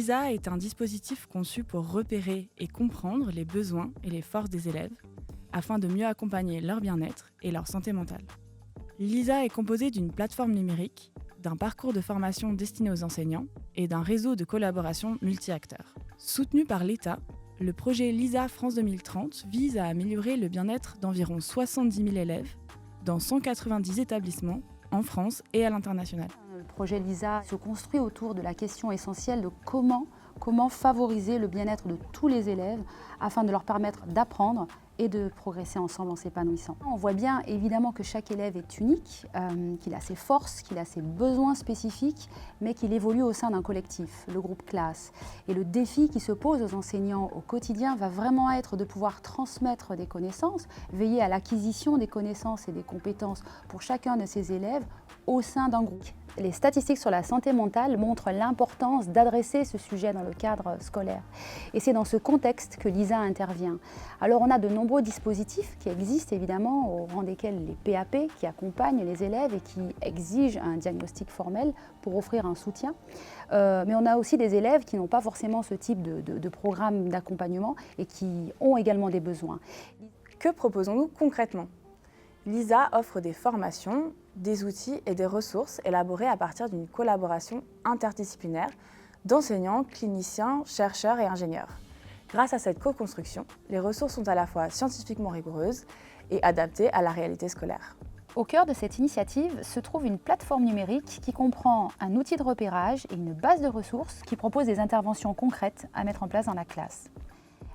LISA est un dispositif conçu pour repérer et comprendre les besoins et les forces des élèves afin de mieux accompagner leur bien-être et leur santé mentale. LISA est composée d'une plateforme numérique, d'un parcours de formation destiné aux enseignants et d'un réseau de collaboration multi-acteurs. Soutenu par l'État, le projet LISA France 2030 vise à améliorer le bien-être d'environ 70 000 élèves dans 190 établissements en France et à l'international. Le projet LISA se construit autour de la question essentielle de comment favoriser le bien-être de tous les élèves afin de leur permettre d'apprendre et de progresser ensemble en s'épanouissant. On voit bien évidemment que chaque élève est unique, qu'il a ses forces, qu'il a ses besoins spécifiques, mais qu'il évolue au sein d'un collectif, le groupe classe. Et le défi qui se pose aux enseignants au quotidien va vraiment être de pouvoir transmettre des connaissances, veiller à l'acquisition des connaissances et des compétences pour chacun de ces élèves au sein d'un groupe. Les statistiques sur la santé mentale montrent l'importance d'adresser ce sujet dans le cadre scolaire. Et c'est dans ce contexte que LISA intervient. Alors on a de nombreux dispositifs qui existent évidemment, au rang desquels les PAP qui accompagnent les élèves et qui exigent un diagnostic formel pour offrir un soutien. Mais on a aussi des élèves qui n'ont pas forcément ce type de programme d'accompagnement et qui ont également des besoins. Que proposons-nous concrètement ? LISA offre des formations, des outils et des ressources élaborés à partir d'une collaboration interdisciplinaire d'enseignants, cliniciens, chercheurs et ingénieurs. Grâce à cette co-construction, les ressources sont à la fois scientifiquement rigoureuses et adaptées à la réalité scolaire. Au cœur de cette initiative se trouve une plateforme numérique qui comprend un outil de repérage et une base de ressources qui propose des interventions concrètes à mettre en place dans la classe.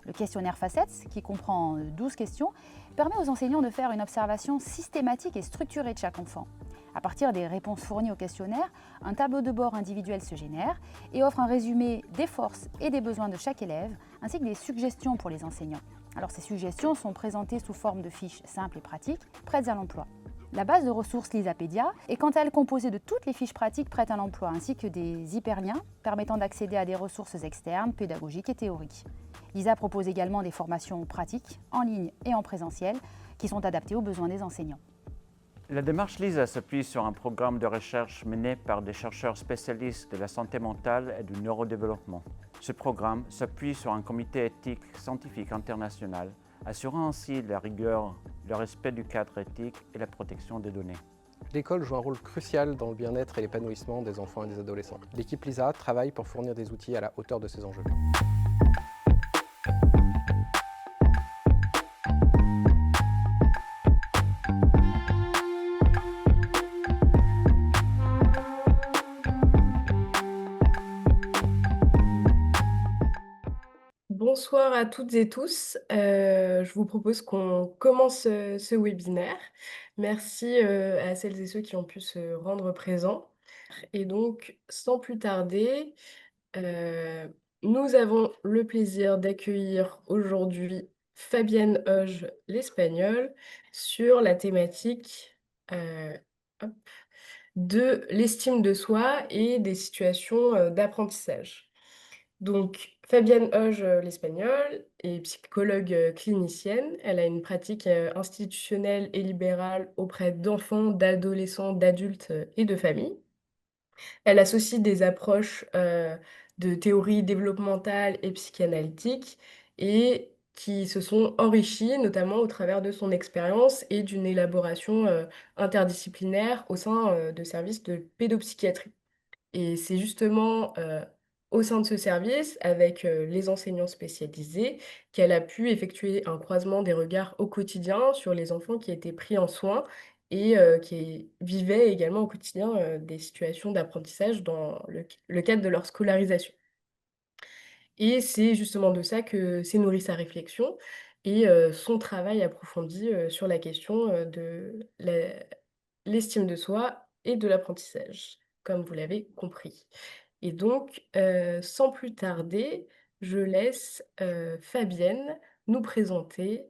Le questionnaire Facettes, qui comprend 12 questions, permet aux enseignants de faire une observation systématique et structurée de chaque enfant. À partir des réponses fournies au questionnaire, un tableau de bord individuel se génère et offre un résumé des forces et des besoins de chaque élève, ainsi que des suggestions pour les enseignants. Alors ces suggestions sont présentées sous forme de fiches simples et pratiques, prêtes à l'emploi. La base de ressources Lisapédia est quant à elle composée de toutes les fiches pratiques prêtes à l'emploi, ainsi que des hyperliens permettant d'accéder à des ressources externes, pédagogiques et théoriques. LISA propose également des formations pratiques, en ligne et en présentiel, qui sont adaptées aux besoins des enseignants. La démarche LISA s'appuie sur un programme de recherche mené par des chercheurs spécialistes de la santé mentale et du neurodéveloppement. Ce programme s'appuie sur un comité éthique scientifique international, assurant ainsi la rigueur, le respect du cadre éthique et la protection des données. L'école joue un rôle crucial dans le bien-être et l'épanouissement des enfants et des adolescents. L'équipe LISA travaille pour fournir des outils à la hauteur de ces enjeux. Bonsoir à toutes et tous. Je vous propose qu'on commence ce webinaire. Merci à celles et ceux qui ont pu se rendre présents. Et donc, sans plus tarder, nous avons le plaisir d'accueillir aujourd'hui Fabienne Hoge, l'Espagnole, sur la thématique hop, de l'estime de soi et des situations d'apprentissage. Donc, Fabienne Hoge, l'espagnole, est psychologue clinicienne. Elle a une pratique institutionnelle et libérale auprès d'enfants, d'adolescents, d'adultes et de familles. Elle associe des approches de théorie développementale et psychanalytique et qui se sont enrichies notamment au travers de son expérience et d'une élaboration interdisciplinaire au sein de services de pédopsychiatrie. Et c'est justement, au sein de ce service, avec, les enseignants spécialisés, qu'elle a pu effectuer un croisement des regards au quotidien sur les enfants qui étaient pris en soin et qui vivaient également au quotidien, des situations d'apprentissage dans le cadre de leur scolarisation. Et c'est justement de ça que s'est nourrie sa réflexion et son travail approfondi, sur la question, de l'estime de soi et de l'apprentissage, comme vous l'avez compris. Et donc, sans plus tarder, je laisse, Fabienne nous présenter,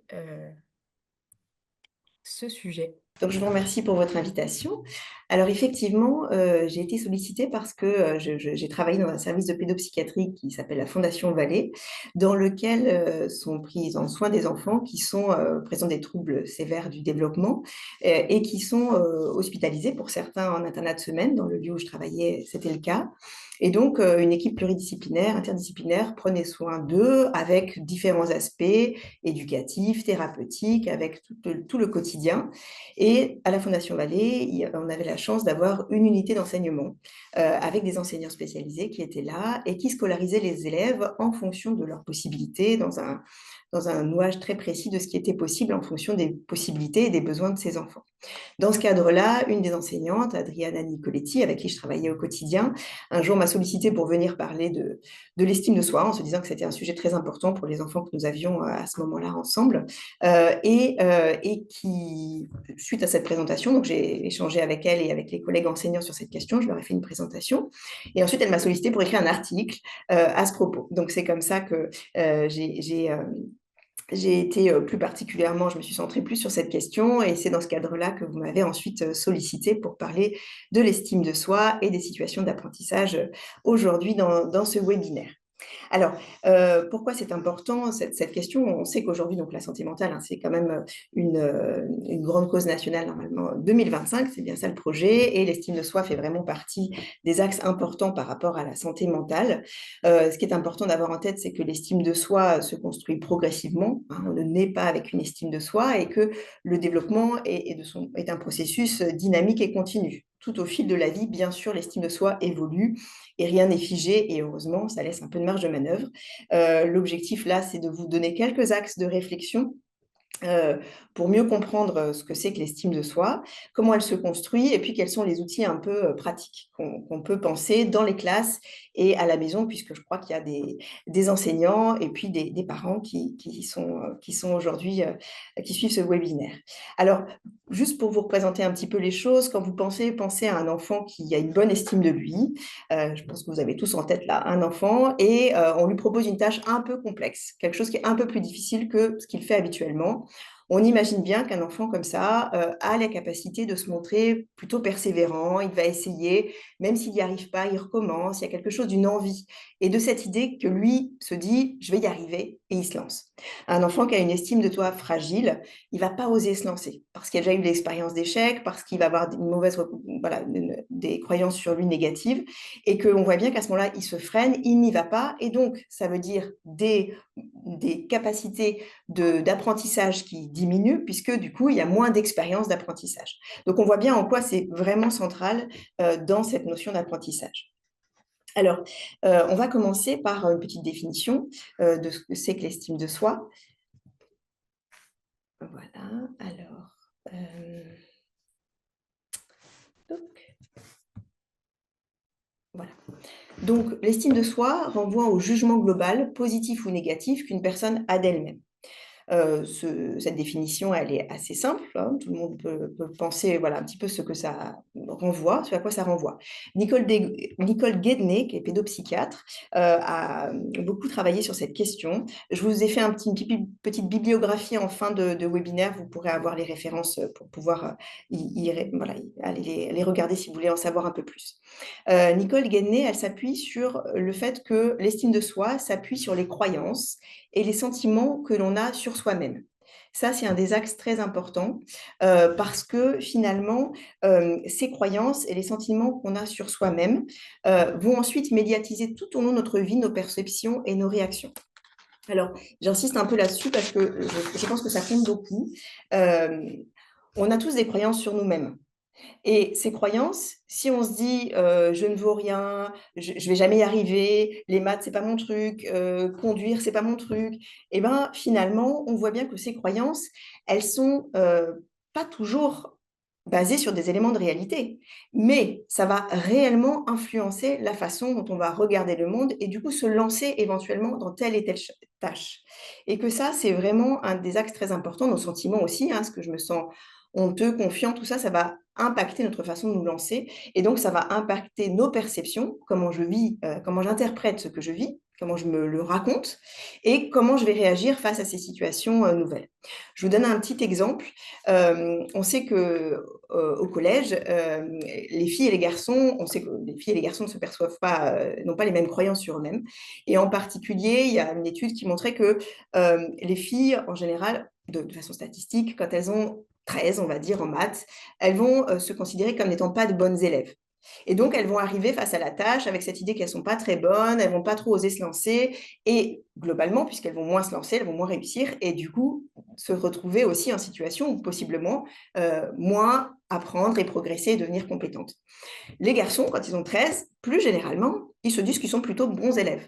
ce sujet. Donc, je vous remercie pour votre invitation. Alors effectivement, j'ai été sollicitée parce que j'ai travaillé dans un service de pédopsychiatrie qui s'appelle la Fondation Vallée, dans lequel sont pris en soin des enfants qui sont présentent des troubles sévères du développement et qui sont hospitalisés pour certains en internat de semaine. Dans le lieu où je travaillais, c'était le cas. Et donc, une équipe pluridisciplinaire, interdisciplinaire, prenait soin d'eux avec différents aspects éducatifs, thérapeutiques, avec tout le quotidien. Et à la Fondation Vallée, on avait la chance d'avoir une unité d'enseignement avec des enseignants spécialisés qui étaient là et qui scolarisaient les élèves en fonction de leurs possibilités, dans un nouage très précis de ce qui était possible en fonction des possibilités et des besoins de ces enfants. Dans ce cadre-là, une des enseignantes, Adriana Nicoletti, avec qui je travaillais au quotidien, un jour m'a sollicité pour venir parler de l'estime de soi, en se disant que c'était un sujet très important pour les enfants que nous avions à ce moment-là ensemble. Et qui, suite à cette présentation, donc j'ai échangé avec elle et avec les collègues enseignants sur cette question, je leur ai fait une présentation. Et ensuite, elle m'a sollicité pour écrire un article à ce propos. Donc c'est comme ça que j'ai été plus particulièrement, je me suis centrée plus sur cette question et c'est dans ce cadre-là que vous m'avez ensuite sollicité pour parler de l'estime de soi et des situations d'apprentissage aujourd'hui dans ce webinaire. Alors, pourquoi c'est important cette question? On sait qu'aujourd'hui, donc la santé mentale, hein, c'est quand même une grande cause nationale normalement 2025, c'est bien ça le projet, et l'estime de soi fait vraiment partie des axes importants par rapport à la santé mentale. Ce qui est important d'avoir en tête, c'est que l'estime de soi se construit progressivement, hein, on ne naît pas avec une estime de soi, et que le développement est un processus dynamique et continu. Tout au fil de la vie, bien sûr, l'estime de soi évolue et rien n'est figé et heureusement, ça laisse un peu de marge de manœuvre. L'objectif là, c'est de vous donner quelques axes de réflexion pour mieux comprendre ce que c'est que l'estime de soi, comment elle se construit et puis quels sont les outils un peu pratiques qu'on peut penser dans les classes et à la maison, puisque je crois qu'il y a des enseignants et puis des parents qui sont aujourd'hui, qui suivent ce webinaire. Alors, juste pour vous représenter un petit peu les choses, quand vous pensez à un enfant qui a une bonne estime de lui, je pense que vous avez tous en tête là un enfant, et on lui propose une tâche un peu complexe, quelque chose qui est un peu plus difficile que ce qu'il fait habituellement. On imagine bien qu'un enfant comme ça a la capacité de se montrer plutôt persévérant, il va essayer, même s'il n'y arrive pas, il recommence, il y a quelque chose d'une envie et de cette idée que lui se dit « je vais y arriver » et il se lance. Un enfant qui a une estime de soi fragile, il ne va pas oser se lancer parce qu'il a déjà eu l'expérience d'échec, parce qu'il va avoir des croyances sur lui négatives et qu'on voit bien qu'à ce moment-là, il se freine, il n'y va pas et donc ça veut dire des capacités d'apprentissage qui diminuent puisque du coup, il y a moins d'expérience d'apprentissage. Donc, on voit bien en quoi c'est vraiment central dans cette notion d'apprentissage. Alors, on va commencer par une petite définition de ce que c'est que l'estime de soi. Voilà, alors... Voilà. Donc, l'estime de soi renvoie au jugement global, positif ou négatif, qu'une personne a d'elle-même. Cette définition, elle est assez simple, hein, tout le monde peut penser voilà, un petit peu ce que ça renvoie, ce à quoi ça renvoie. Nicole Guedné, qui est pédopsychiatre, a beaucoup travaillé sur cette question. Je vous ai fait une petite bibliographie en fin de webinaire, vous pourrez avoir les références pour pouvoir aller les regarder si vous voulez en savoir un peu plus. Nicole Guedné, elle s'appuie sur le fait que l'estime de soi s'appuie sur les croyances et les sentiments que l'on a sur soi-même. Ça, c'est un des axes très importants parce que finalement, ces croyances et les sentiments qu'on a sur soi-même vont ensuite médiatiser tout au long de notre vie nos perceptions et nos réactions. Alors, j'insiste un peu là-dessus parce que je pense que ça compte beaucoup. On a tous des croyances sur nous-mêmes. Et ces croyances, si on se dit je ne vaux rien, je vais jamais y arriver, les maths c'est pas mon truc, conduire c'est pas mon truc, et ben finalement on voit bien que ces croyances, elles sont pas toujours basées sur des éléments de réalité, mais ça va réellement influencer la façon dont on va regarder le monde et du coup se lancer éventuellement dans telle et telle tâche. Et que ça c'est vraiment un des axes très importants, nos sentiments aussi, hein, ce que je me sens honteux, confiant, tout ça, ça va impacter notre façon de nous lancer et donc ça va impacter nos perceptions, comment je vis, comment j'interprète ce que je vis, comment je me le raconte et comment je vais réagir face à ces situations nouvelles. Je vous donne un petit exemple. On sait que au collège, les filles et les garçons, on sait que les filles et les garçons ne se perçoivent pas, n'ont pas les mêmes croyances sur eux-mêmes. Et en particulier, il y a une étude qui montrait que les filles, en général, de façon statistique, quand elles ont 13, on va dire, en maths, elles vont se considérer comme n'étant pas de bonnes élèves. Et donc, elles vont arriver face à la tâche avec cette idée qu'elles ne sont pas très bonnes, elles ne vont pas trop oser se lancer. Et globalement, puisqu'elles vont moins se lancer, elles vont moins réussir et du coup, se retrouver aussi en situation où possiblement moins apprendre et progresser et devenir compétentes. Les garçons, quand ils ont 13, plus généralement, ils se disent qu'ils sont plutôt bons élèves.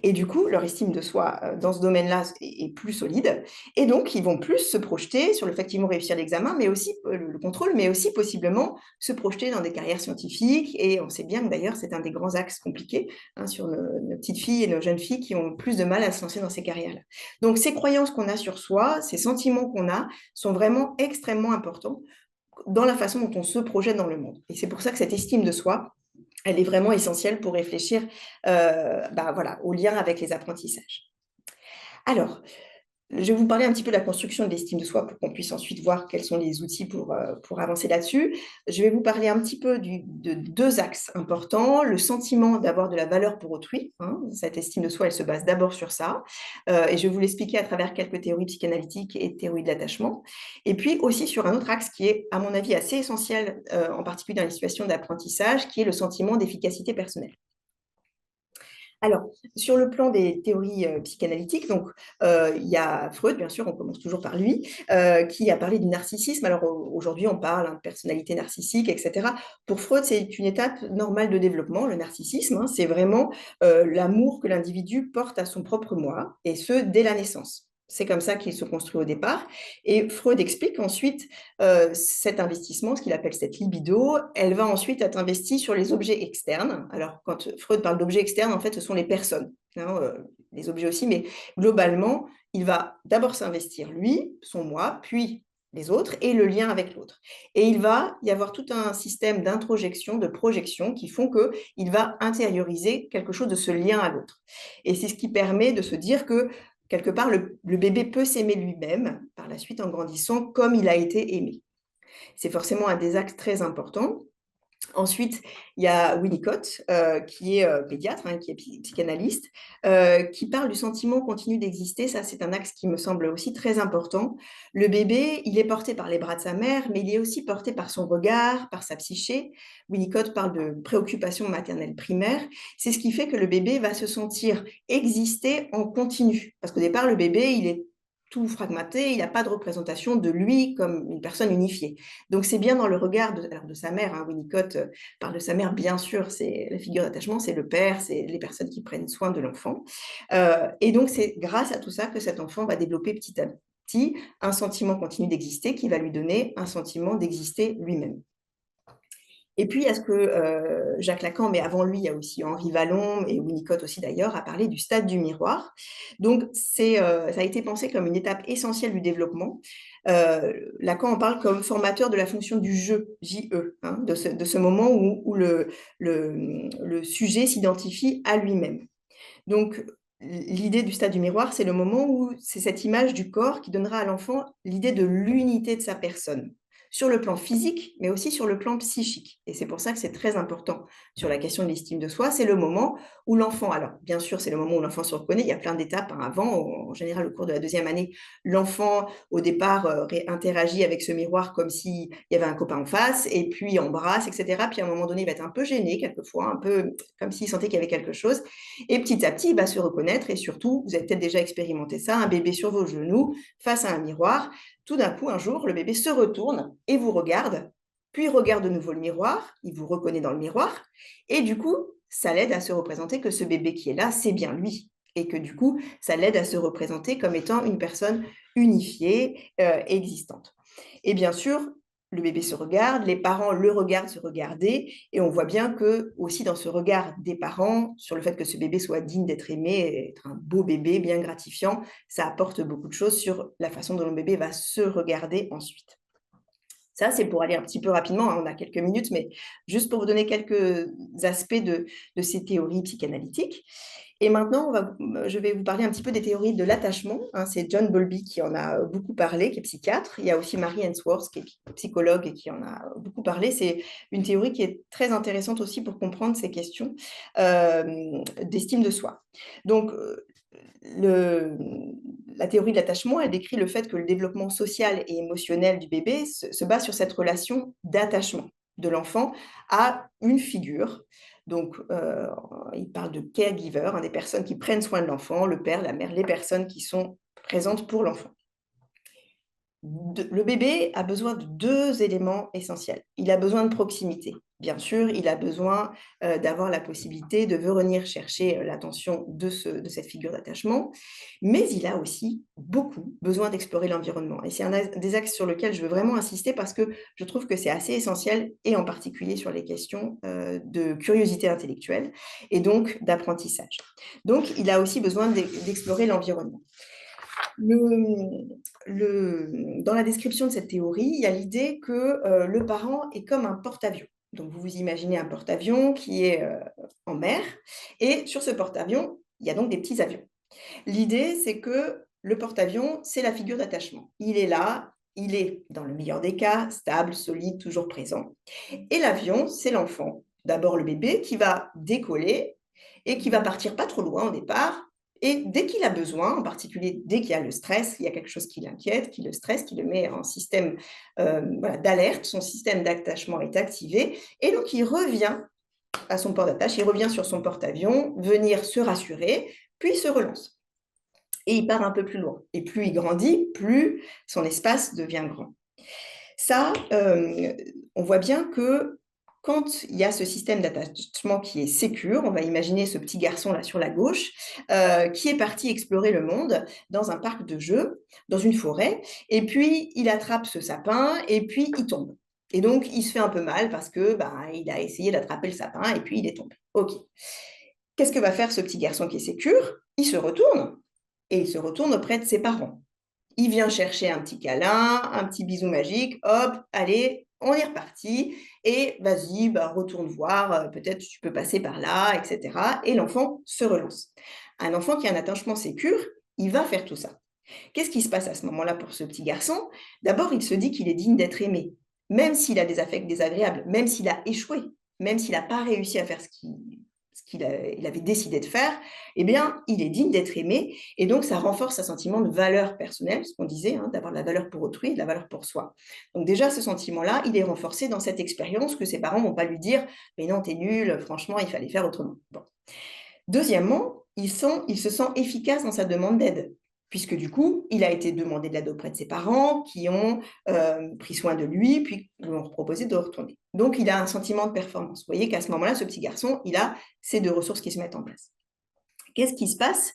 Et du coup, leur estime de soi dans ce domaine-là est plus solide. Et donc, ils vont plus se projeter sur le fait qu'ils vont réussir l'examen, mais aussi le contrôle, mais aussi possiblement se projeter dans des carrières scientifiques. Et on sait bien que d'ailleurs, c'est un des grands axes compliqués sur nos petites filles et nos jeunes filles qui ont plus de mal à se lancer dans ces carrières-là. Donc, ces croyances qu'on a sur soi, ces sentiments qu'on a, sont vraiment extrêmement importants dans la façon dont on se projette dans le monde. Et c'est pour ça que cette estime de soi, elle est vraiment essentielle pour réfléchir au lien avec les apprentissages. Alors, je vais vous parler un petit peu de la construction de l'estime de soi pour qu'on puisse ensuite voir quels sont les outils pour avancer là-dessus. Je vais vous parler un petit peu de deux axes importants. Le sentiment d'avoir de la valeur pour autrui. Cette estime de soi, elle se base d'abord sur ça. Et je vais vous l'expliquer à travers quelques théories psychanalytiques et théories de l'attachement. Et puis aussi sur un autre axe qui est, à mon avis, assez essentiel, en particulier dans les situations d'apprentissage, qui est le sentiment d'efficacité personnelle. Alors, sur le plan des théories psychanalytiques, donc il y a Freud, bien sûr, on commence toujours par lui, qui a parlé du narcissisme. Alors aujourd'hui, on parle de personnalité narcissique, etc. Pour Freud, c'est une étape normale de développement, le narcissisme. C'est vraiment l'amour que l'individu porte à son propre moi, et ce, dès la naissance. C'est comme ça qu'il se construit au départ. Et Freud explique ensuite cet investissement, ce qu'il appelle cette libido, elle va ensuite être investie sur les objets externes. Alors, quand Freud parle d'objets externes, en fait, ce sont les personnes, les objets aussi, mais globalement, il va d'abord s'investir lui, son moi, puis les autres, et le lien avec l'autre. Et il va y avoir tout un système d'introjection, de projection, qui font qu'il va intérioriser quelque chose de ce lien à l'autre. Et c'est ce qui permet de se dire que quelque part, le bébé peut s'aimer lui-même par la suite en grandissant comme il a été aimé. C'est forcément un des axes très importants. Ensuite, il y a Winnicott, qui est pédiatre, qui est psychanalyste, qui parle du sentiment continu d'exister. Ça, c'est un axe qui me semble aussi très important. Le bébé, il est porté par les bras de sa mère, mais il est aussi porté par son regard, par sa psyché. Winnicott parle de préoccupation maternelle primaire. C'est ce qui fait que le bébé va se sentir exister en continu. Parce qu'au départ, le bébé, il est tout fragmenté, il n'a pas de représentation de lui comme une personne unifiée. Donc, c'est bien dans le regard de sa mère. Winnicott parle de sa mère, bien sûr, c'est la figure d'attachement, c'est le père, c'est les personnes qui prennent soin de l'enfant. Et donc, c'est grâce à tout ça que cet enfant va développer petit à petit un sentiment continu d'exister qui va lui donner un sentiment d'exister lui-même. Et puis, il y a ce que Jacques Lacan, mais avant lui, il y a aussi Henri Wallon et Winnicott aussi d'ailleurs, a parlé du stade du miroir. Donc, ça a été pensé comme une étape essentielle du développement. Lacan en parle comme formateur de la fonction du jeu, J-E, de ce moment où le sujet s'identifie à lui-même. Donc, l'idée du stade du miroir, c'est le moment où c'est cette image du corps qui donnera à l'enfant l'idée de l'unité de sa personne, sur le plan physique, mais aussi sur le plan psychique. Et c'est pour ça que c'est très important sur la question de l'estime de soi. C'est le moment où l'enfant, alors bien sûr, c'est le moment où l'enfant se reconnaît, il y a plein d'étapes avant. En général, au cours de la 2e année, l'enfant, au départ, interagit avec ce miroir comme s'il y avait un copain en face, et puis il embrasse, etc. Puis à un moment donné, il va être un peu gêné, quelquefois, un peu comme s'il sentait qu'il y avait quelque chose. Et petit à petit, il va se reconnaître, et surtout, vous avez peut-être déjà expérimenté ça, un bébé sur vos genoux, face à un miroir. Tout d'un coup, un jour, le bébé se retourne et vous regarde, puis regarde de nouveau le miroir, il vous reconnaît dans le miroir, et du coup, ça l'aide à se représenter que ce bébé qui est là, c'est bien lui, et que du coup, ça l'aide à se représenter comme étant une personne unifiée, existante. Et bien sûr, le bébé se regarde, les parents le regardent se regarder, et on voit bien que aussi dans ce regard des parents, sur le fait que ce bébé soit digne d'être aimé, être un beau bébé bien gratifiant, ça apporte beaucoup de choses sur la façon dont le bébé va se regarder ensuite. Ça, c'est pour aller un petit peu rapidement, hein, on a quelques minutes, mais juste pour vous donner quelques aspects de ces théories psychanalytiques. Et maintenant, je vais vous parler un petit peu des théories de l'attachement, hein. C'est John Bowlby qui en a beaucoup parlé, qui est psychiatre. Il y a aussi Mary Ainsworth, qui est psychologue et qui en a beaucoup parlé. C'est une théorie qui est très intéressante aussi pour comprendre ces questions d'estime de soi. Donc, la théorie de l'attachement, elle décrit le fait que le développement social et émotionnel du bébé se base sur cette relation d'attachement de l'enfant à une figure. Donc, il parle de caregiver, hein, des personnes qui prennent soin de l'enfant, le père, la mère, les personnes qui sont présentes pour l'enfant. Le bébé a besoin de 2 éléments essentiels. Il a besoin de proximité. Bien sûr, il a besoin d'avoir la possibilité de venir chercher l'attention de cette figure d'attachement, mais il a aussi beaucoup besoin d'explorer l'environnement. Et c'est un des axes sur lequel je veux vraiment insister parce que je trouve que c'est assez essentiel, et en particulier sur les questions de curiosité intellectuelle et donc d'apprentissage. Donc, il a aussi besoin d'explorer l'environnement. Dans la description de cette théorie, il y a l'idée que le parent est comme un porte-avions. Donc, vous vous imaginez un porte-avions qui est en mer, et sur ce porte-avions, il y a donc des petits avions. L'idée, c'est que le porte-avions, c'est la figure d'attachement. Il est là, il est, dans le meilleur des cas, stable, solide, toujours présent. Et l'avion, c'est l'enfant. D'abord le bébé qui va décoller et qui va partir pas trop loin au départ. Et dès qu'il a besoin, en particulier dès qu'il y a le stress, il y a quelque chose qui l'inquiète, qui le stresse, qui le met en système d'alerte, son système d'attachement est activé, et donc il revient à son port d'attache, il revient sur son porte-avions, venir se rassurer, puis se relance. Et il part un peu plus loin. Et plus il grandit, plus son espace devient grand. Ça, on voit bien que quand il y a ce système d'attachement qui est sécure, on va imaginer ce petit garçon là sur la gauche, qui est parti explorer le monde dans un parc de jeux, dans une forêt, et puis il attrape ce sapin, et puis il tombe. Et donc, il se fait un peu mal parce que il a essayé d'attraper le sapin, et puis il est tombé. OK. Qu'est-ce que va faire ce petit garçon qui est sécure? Il se retourne, et il se retourne auprès de ses parents. Il vient chercher un petit câlin, un petit bisou magique, hop, allez, on est reparti, et vas-y, retourne voir, peut-être tu peux passer par là, etc. Et l'enfant se relance. Un enfant qui a un attachement sécure, il va faire tout ça. Qu'est-ce qui se passe à ce moment-là pour ce petit garçon? D'abord, il se dit qu'il est digne d'être aimé, même s'il a des affects désagréables, même s'il a échoué, même s'il n'a pas réussi à faire ce qu'il avait décidé de faire, eh bien, il est digne d'être aimé, et donc ça renforce un sentiment de valeur personnelle, ce qu'on disait, hein, d'avoir de la valeur pour autrui et de la valeur pour soi. Donc déjà, ce sentiment-là, il est renforcé dans cette expérience que ses parents ne vont pas lui dire « mais non, t'es nul, franchement, il fallait faire autrement ». Bon. Deuxièmement, il se sent efficace dans sa demande d'aide, puisque du coup, il a été demandé de l'aide auprès de ses parents qui ont pris soin de lui, puis lui ont proposé de retourner. Donc, il a un sentiment de performance. Vous voyez qu'à ce moment-là, ce petit garçon, il a ces 2 ressources qui se mettent en place. Qu'est-ce qui se passe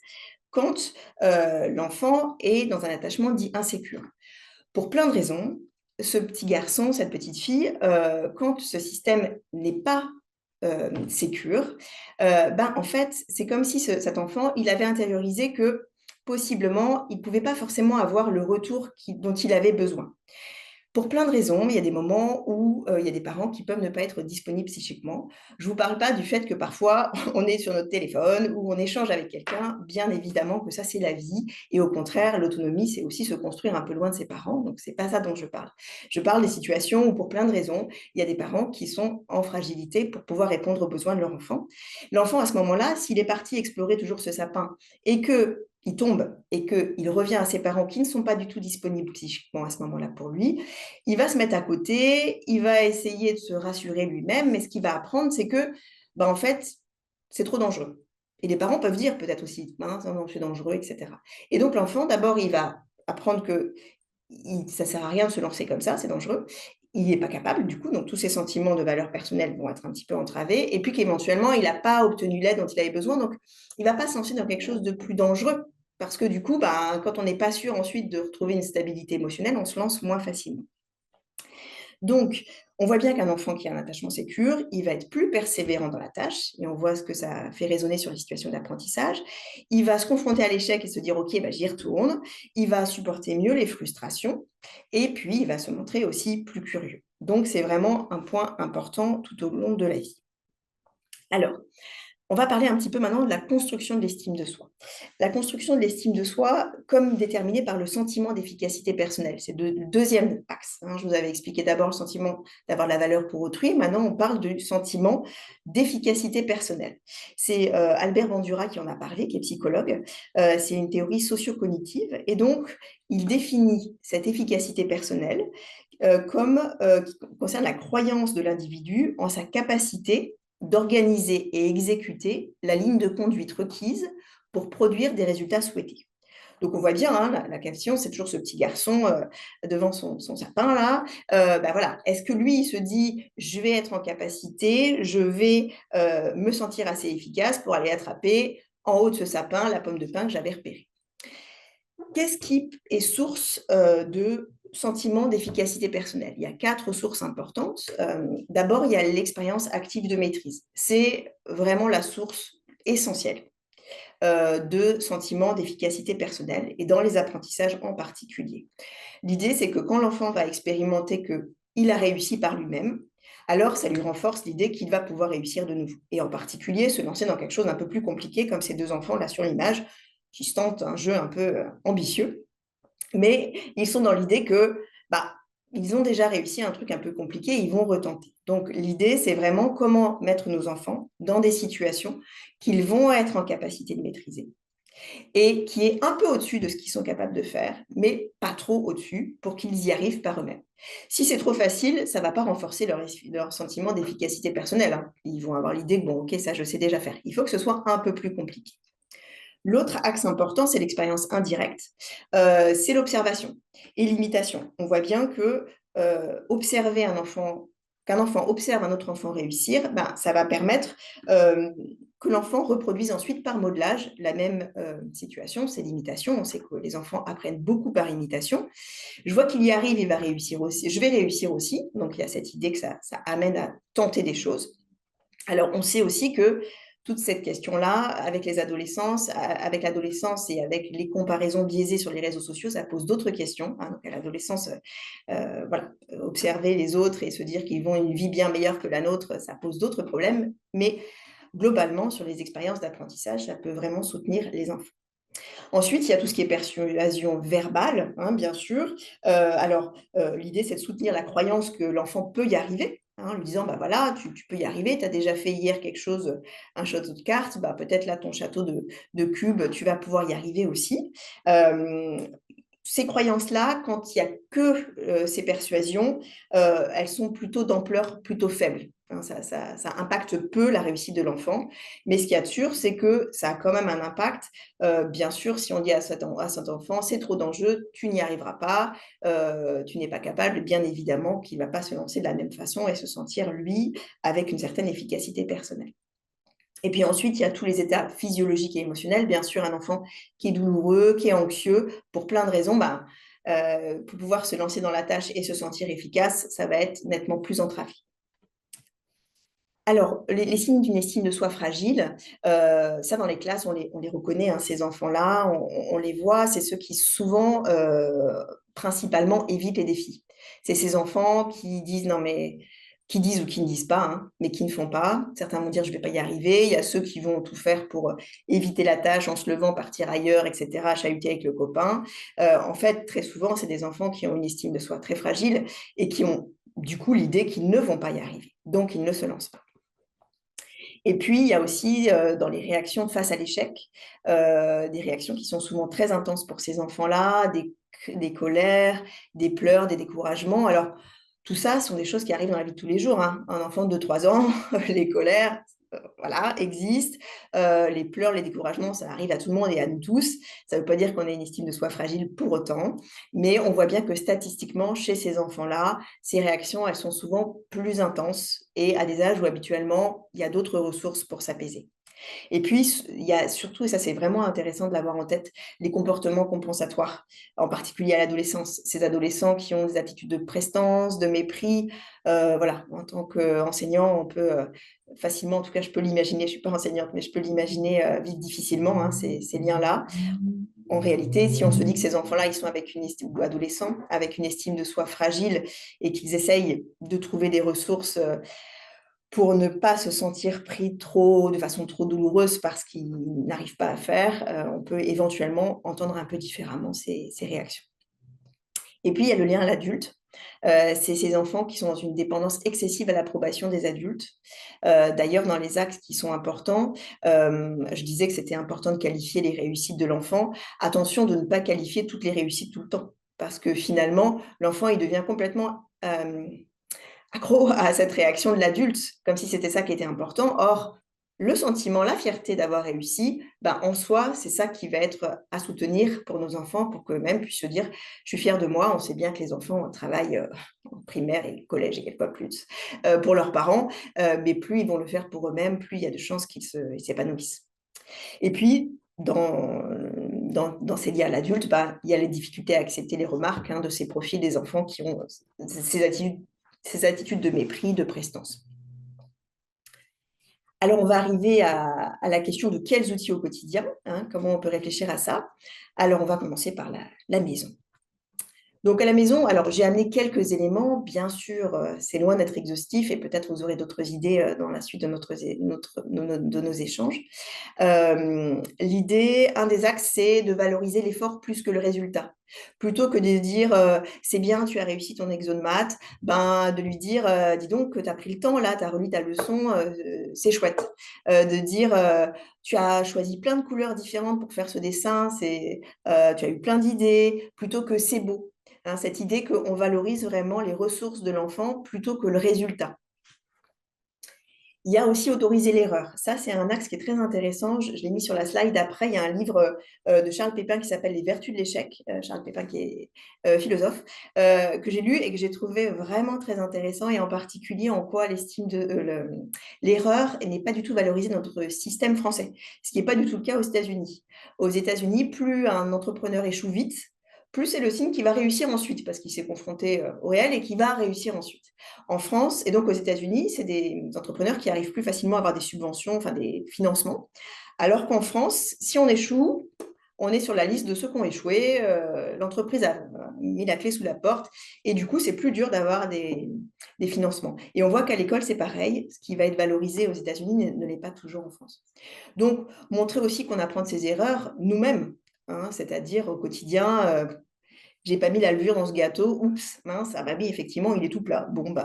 quand l'enfant est dans un attachement dit insécure? Pour plein de raisons, ce petit garçon, cette petite fille, quand ce système n'est pas sécure, en fait, c'est comme si cet enfant, il avait intériorisé que possiblement, il ne pouvait pas forcément avoir le retour dont il avait besoin. Pour plein de raisons, il y a des moments où il y a des parents qui peuvent ne pas être disponibles psychiquement. Je ne vous parle pas du fait que parfois, on est sur notre téléphone ou on échange avec quelqu'un. Bien évidemment que ça, c'est la vie. Et au contraire, l'autonomie, c'est aussi se construire un peu loin de ses parents. Donc, ce n'est pas ça dont je parle. Je parle des situations où, pour plein de raisons, il y a des parents qui sont en fragilité pour pouvoir répondre aux besoins de leur enfant. L'enfant, à ce moment-là, s'il est parti explorer toujours ce sapin et qu'il tombe et qu'il revient à ses parents qui ne sont pas du tout disponibles psychiquement à ce moment-là pour lui, il va se mettre à côté, il va essayer de se rassurer lui-même, mais ce qu'il va apprendre, c'est que, en fait, c'est trop dangereux. Et les parents peuvent dire peut-être aussi, non, c'est dangereux, etc. Et donc l'enfant, d'abord, il va apprendre que ça ne sert à rien de se lancer comme ça, c'est dangereux. Il n'est pas capable, du coup, donc tous ses sentiments de valeur personnelle vont être un petit peu entravés, et puis qu'éventuellement, il n'a pas obtenu l'aide dont il avait besoin, donc il ne va pas se lancer dans quelque chose de plus dangereux, parce que du coup, quand on n'est pas sûr ensuite de retrouver une stabilité émotionnelle, on se lance moins facilement. Donc, On voit bien qu'un enfant qui a un attachement sécure, il va être plus persévérant dans la tâche, et on voit ce que ça fait résonner sur les situations d'apprentissage. Il va se confronter à l'échec et se dire « Ok, bah, j'y retourne ». Il va supporter mieux les frustrations, et puis il va se montrer aussi plus curieux. Donc, c'est vraiment un point important tout au long de la vie. Alors, on va parler un petit peu maintenant de la construction de l'estime de soi. La construction de l'estime de soi, comme déterminée par le sentiment d'efficacité personnelle, c'est le deuxième axe. Je vous avais expliqué d'abord le sentiment d'avoir de la valeur pour autrui. Maintenant, on parle du sentiment d'efficacité personnelle. C'est Albert Bandura qui en a parlé, qui est psychologue. C'est une théorie socio-cognitive. Et donc, il définit cette efficacité personnelle qui concerne la croyance de l'individu en sa capacité d'organiser et exécuter la ligne de conduite requise pour produire des résultats souhaités. Donc, on voit bien, la question, c'est toujours ce petit garçon devant son sapin, là. Voilà. Est-ce que lui, il se dit, je vais être en capacité, je vais me sentir assez efficace pour aller attraper en haut de ce sapin la pomme de pin que j'avais repérée. Qu'est-ce qui est source de sentiment d'efficacité personnelle? Il y a 4 sources importantes. D'abord, il y a l'expérience active de maîtrise. C'est vraiment la source essentielle de sentiment d'efficacité personnelle, et dans les apprentissages en particulier. L'idée, c'est que quand l'enfant va expérimenter qu'il a réussi par lui-même, alors ça lui renforce l'idée qu'il va pouvoir réussir de nouveau. Et en particulier, se lancer dans quelque chose d'un peu plus compliqué, comme ces 2 enfants là sur l'image, qui se tentent un jeu un peu ambitieux, mais ils sont dans l'idée que ils ont déjà réussi un truc un peu compliqué, ils vont retenter. Donc l'idée, c'est vraiment comment mettre nos enfants dans des situations qu'ils vont être en capacité de maîtriser et qui est un peu au-dessus de ce qu'ils sont capables de faire, mais pas trop au-dessus pour qu'ils y arrivent par eux-mêmes. Si c'est trop facile, ça ne va pas renforcer leur sentiment d'efficacité personnelle. Ils vont avoir l'idée que, bon, ok, ça, je sais déjà faire. Il faut que ce soit un peu plus compliqué. L'autre axe important, c'est l'expérience indirecte, c'est l'observation et l'imitation. On voit bien que observer qu'un enfant observe un autre enfant réussir, ça va permettre que l'enfant reproduise ensuite par modelage la même situation, c'est l'imitation. On sait que les enfants apprennent beaucoup par imitation. Je vois qu'il y arrive, il va réussir aussi, je vais réussir aussi. Donc, il y a cette idée que ça amène à tenter des choses. Alors, on sait aussi que toute cette question-là, avec l'adolescence et avec les comparaisons biaisées sur les réseaux sociaux, ça pose d'autres questions. Donc à l'adolescence, observer les autres et se dire qu'ils ont une vie bien meilleure que la nôtre, ça pose d'autres problèmes. Mais globalement, sur les expériences d'apprentissage, ça peut vraiment soutenir les enfants. Ensuite, il y a tout ce qui est persuasion verbale, bien sûr. L'idée, c'est de soutenir la croyance que l'enfant peut y arriver, lui disant, voilà, tu peux y arriver, tu as déjà fait hier quelque chose, un château de cartes, peut-être là, ton château de cubes, tu vas pouvoir y arriver aussi. Ces croyances-là, quand il n'y a que ces persuasions, elles sont plutôt d'ampleur plutôt faible. Ça impacte peu la réussite de l'enfant, mais ce qu'il y a de sûr, c'est que ça a quand même un impact. Bien sûr, si on dit à cet enfant, c'est trop d'enjeux, tu n'y arriveras pas, tu n'es pas capable, bien évidemment qu'il ne va pas se lancer de la même façon et se sentir, lui, avec une certaine efficacité personnelle. Et puis ensuite, il y a tous les états physiologiques et émotionnels. Bien sûr, un enfant qui est douloureux, qui est anxieux, pour plein de raisons, pour pouvoir se lancer dans la tâche et se sentir efficace, ça va être nettement plus entravé. Alors, les signes d'une estime de soi fragile, ça dans les classes, on les reconnaît, ces enfants-là, on les voit, c'est ceux qui souvent, principalement, évitent les défis. C'est ces enfants qui disent qui disent ou qui ne disent pas, mais qui ne font pas. Certains vont dire « je ne vais pas y arriver ». Il y a ceux qui vont tout faire pour éviter la tâche en se levant, partir ailleurs, etc., chahuter avec le copain. En fait, très souvent, c'est des enfants qui ont une estime de soi très fragile et qui ont du coup l'idée qu'ils ne vont pas y arriver. Donc, ils ne se lancent pas. Et puis, il y a aussi dans les réactions face à l'échec, des réactions qui sont souvent très intenses pour ces enfants-là, des colères, des pleurs, des découragements. Alors, tout ça sont des choses qui arrivent dans la vie de tous les jours. Un enfant de 2-3 ans, les colères, existent. Les pleurs, les découragements, ça arrive à tout le monde et à nous tous. Ça ne veut pas dire qu'on ait une estime de soi fragile pour autant, mais on voit bien que statistiquement, chez ces enfants-là, ces réactions, elles sont souvent plus intenses et à des âges où habituellement, il y a d'autres ressources pour s'apaiser. Et puis, il y a surtout, et ça c'est vraiment intéressant de l'avoir en tête, les comportements compensatoires, en particulier à l'adolescence. Ces adolescents qui ont des attitudes de prestance, de mépris, voilà, en tant qu'enseignant, on peut facilement, en tout cas je peux l'imaginer, je ne suis pas enseignante, mais je peux l'imaginer vivre difficilement, hein, ces liens-là. En réalité, si on se dit que ces enfants-là, ils sont avec une estime, ou adolescents, avec une estime de soi fragile et qu'ils essayent de trouver des ressources pour ne pas se sentir pris de façon trop douloureuse parce qu'ils n'arrivent pas à faire, on peut éventuellement entendre un peu différemment ces réactions. Et puis, il y a le lien à l'adulte. C'est ces enfants qui sont dans une dépendance excessive à l'approbation des adultes. D'ailleurs, dans les axes qui sont importants, je disais que c'était important de qualifier les réussites de l'enfant. Attention de ne pas qualifier toutes les réussites tout le temps, parce que finalement, l'enfant, il devient complètement accro à cette réaction de l'adulte, comme si c'était ça qui était important. Or, le sentiment, la fierté d'avoir réussi, en soi, c'est ça qui va être à soutenir pour nos enfants, pour qu'eux-mêmes puissent se dire « je suis fière de moi ». On sait bien que les enfants travaillent en primaire et collège et quelquefois plus pour leurs parents, mais plus ils vont le faire pour eux-mêmes, plus il y a de chances qu'ils s'épanouissent. Et puis, dans ces liens à l'adulte, il y a les difficultés à accepter les remarques de ces profils des enfants qui ont ces attitudes de mépris, de prestance. Alors, on va arriver à la question de quels outils au quotidien, comment on peut réfléchir à ça. Alors, on va commencer par la maison. Donc, à la maison, alors j'ai amené quelques éléments. Bien sûr, c'est loin d'être exhaustif et peut-être vous aurez d'autres idées dans la suite de nos échanges. L'idée, un des axes, c'est de valoriser l'effort plus que le résultat. Plutôt que de dire c'est bien, tu as réussi ton exo de maths, de lui dire dis donc, tu as pris le temps, là, tu as relu ta leçon, c'est chouette. De dire tu as choisi plein de couleurs différentes pour faire ce dessin, tu as eu plein d'idées, plutôt que c'est beau. Cette idée qu'on valorise vraiment les ressources de l'enfant plutôt que le résultat. Il y a aussi autoriser l'erreur. Ça, c'est un axe qui est très intéressant. Je l'ai mis sur la slide après. Il y a un livre de Charles Pépin qui s'appelle « Les vertus de l'échec ». Charles Pépin qui est philosophe, que j'ai lu et que j'ai trouvé vraiment très intéressant, et en particulier en quoi l'estime de l'erreur n'est pas du tout valorisée dans notre système français, ce qui n'est pas du tout le cas aux États-Unis. Aux États-Unis, plus un entrepreneur échoue vite, plus c'est le signe qu'il va réussir ensuite, parce qu'il s'est confronté au réel et qu'il va réussir ensuite. En France, et donc aux États-Unis, c'est des entrepreneurs qui arrivent plus facilement à avoir des subventions, enfin des financements, alors qu'en France, si on échoue, on est sur la liste de ceux qui ont échoué, l'entreprise a mis la clé sous la porte, et du coup, c'est plus dur d'avoir des financements. Et on voit qu'à l'école, c'est pareil, ce qui va être valorisé aux États-Unis ne l'est pas toujours en France. Donc, montrer aussi qu'on apprend de ses erreurs nous-mêmes, c'est-à-dire au quotidien, j'ai pas mis la levure dans ce gâteau, oups, mince, ah bah oui, effectivement, il est tout plat. Bon,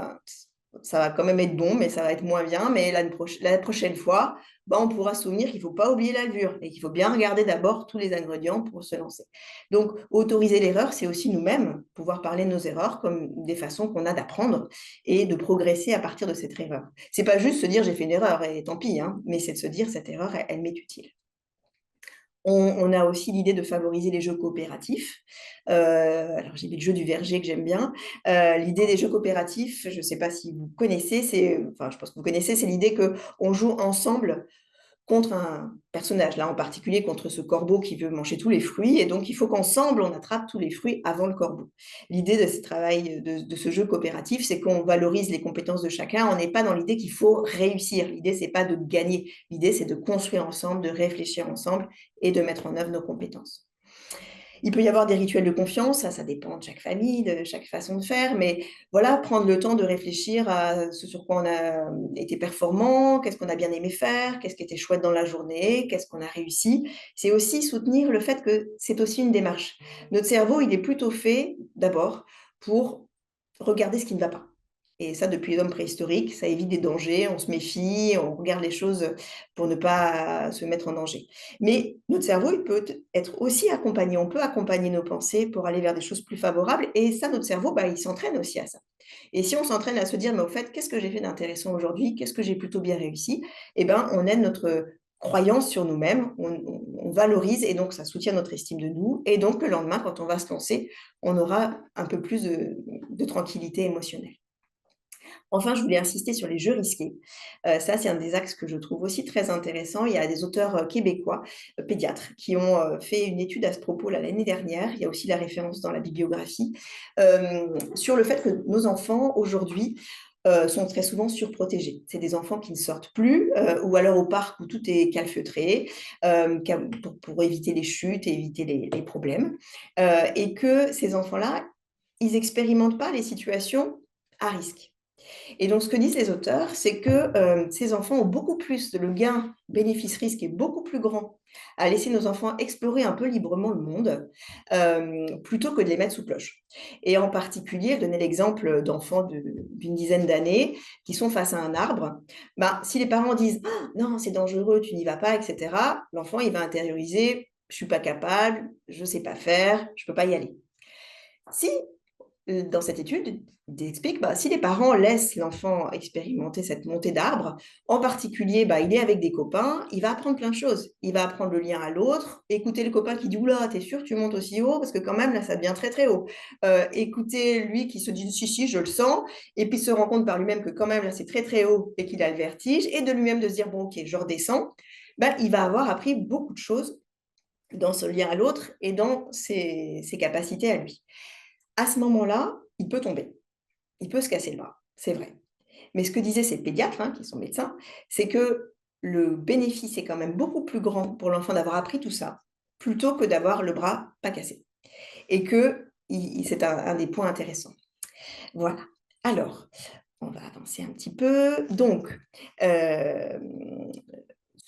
ça va quand même être bon, mais ça va être moins bien, mais la prochaine fois, on pourra se souvenir qu'il ne faut pas oublier la levure et qu'il faut bien regarder d'abord tous les ingrédients pour se lancer. Donc, autoriser l'erreur, c'est aussi nous-mêmes pouvoir parler de nos erreurs comme des façons qu'on a d'apprendre et de progresser à partir de cette erreur. C'est pas juste se dire j'ai fait une erreur et tant pis, mais c'est de se dire cette erreur, elle m'est utile. On a aussi l'idée de favoriser les jeux coopératifs. Alors, j'ai mis le jeu du verger que j'aime bien. L'idée des jeux coopératifs, je ne sais pas si vous connaissez, je pense que vous connaissez, c'est l'idée qu'on joue ensemble contre un personnage, là en particulier contre ce corbeau qui veut manger tous les fruits, et donc il faut qu'ensemble on attrape tous les fruits avant le corbeau. L'idée de ce travail, de ce jeu coopératif, c'est qu'on valorise les compétences de chacun. On n'est pas dans l'idée qu'il faut réussir. L'idée, c'est pas de gagner. L'idée, c'est de construire ensemble, de réfléchir ensemble et de mettre en œuvre nos compétences. Il peut y avoir des rituels de confiance, ça dépend de chaque famille, de chaque façon de faire, mais voilà, prendre le temps de réfléchir à ce sur quoi on a été performant, qu'est-ce qu'on a bien aimé faire, qu'est-ce qui était chouette dans la journée, qu'est-ce qu'on a réussi. C'est aussi soutenir le fait que c'est aussi une démarche. Notre cerveau, il est plutôt fait d'abord pour regarder ce qui ne va pas. Et ça, depuis les hommes préhistoriques, ça évite des dangers, on se méfie, on regarde les choses pour ne pas se mettre en danger. Mais notre cerveau, il peut être aussi accompagné, on peut accompagner nos pensées pour aller vers des choses plus favorables, et ça, notre cerveau, il s'entraîne aussi à ça. Et si on s'entraîne à se dire, mais au fait, qu'est-ce que j'ai fait d'intéressant aujourd'hui, qu'est-ce que j'ai plutôt bien réussi, on aide notre croyance sur nous-mêmes, on valorise, et donc ça soutient notre estime de nous, et donc le lendemain, quand on va se lancer, on aura un peu plus de tranquillité émotionnelle. Enfin, je voulais insister sur les jeux risqués. Ça, c'est un des axes que je trouve aussi très intéressant. Il y a des auteurs québécois, pédiatres, qui ont fait une étude à ce propos l'année dernière. Il y a aussi la référence dans la bibliographie sur le fait que nos enfants, aujourd'hui, sont très souvent surprotégés. C'est des enfants qui ne sortent plus, ou alors au parc où tout est calfeutré, pour éviter les chutes et éviter les problèmes. Et que ces enfants-là, ils n'expérimentent pas les situations à risque. Et donc, ce que disent les auteurs, c'est que ces enfants ont beaucoup plus, le gain bénéfice-risque est beaucoup plus grand à laisser nos enfants explorer un peu librement le monde, plutôt que de les mettre sous cloche. Et en particulier, donner l'exemple d'enfants d'une dizaine d'années qui sont face à un arbre. Bah, si les parents disent «Ah, non, c'est dangereux, tu n'y vas pas», etc., l'enfant, il va intérioriser «je ne suis pas capable, je ne sais pas faire, je ne peux pas y aller». Si dans cette étude, il explique, si les parents laissent l'enfant expérimenter cette montée d'arbre, en particulier, il est avec des copains, il va apprendre plein de choses. Il va apprendre le lien à l'autre, écouter le copain qui dit «Oula, t'es sûr que tu montes aussi haut? Parce que quand même, là, ça devient très, très haut». Écouter lui qui se dit «Si, si, je le sens», et puis se rend compte par lui-même que quand même, là, c'est très, très haut et qu'il a le vertige, et de lui-même de se dire «Bon, ok, je redescends». Il va avoir appris beaucoup de choses dans ce lien à l'autre et dans ses capacités à lui. À ce moment-là, il peut tomber, il peut se casser le bras, c'est vrai. Mais ce que disaient ces pédiatres, qui sont médecins, c'est que le bénéfice est quand même beaucoup plus grand pour l'enfant d'avoir appris tout ça, plutôt que d'avoir le bras pas cassé. Et que c'est un des points intéressants. Voilà. Alors, on va avancer un petit peu. Donc,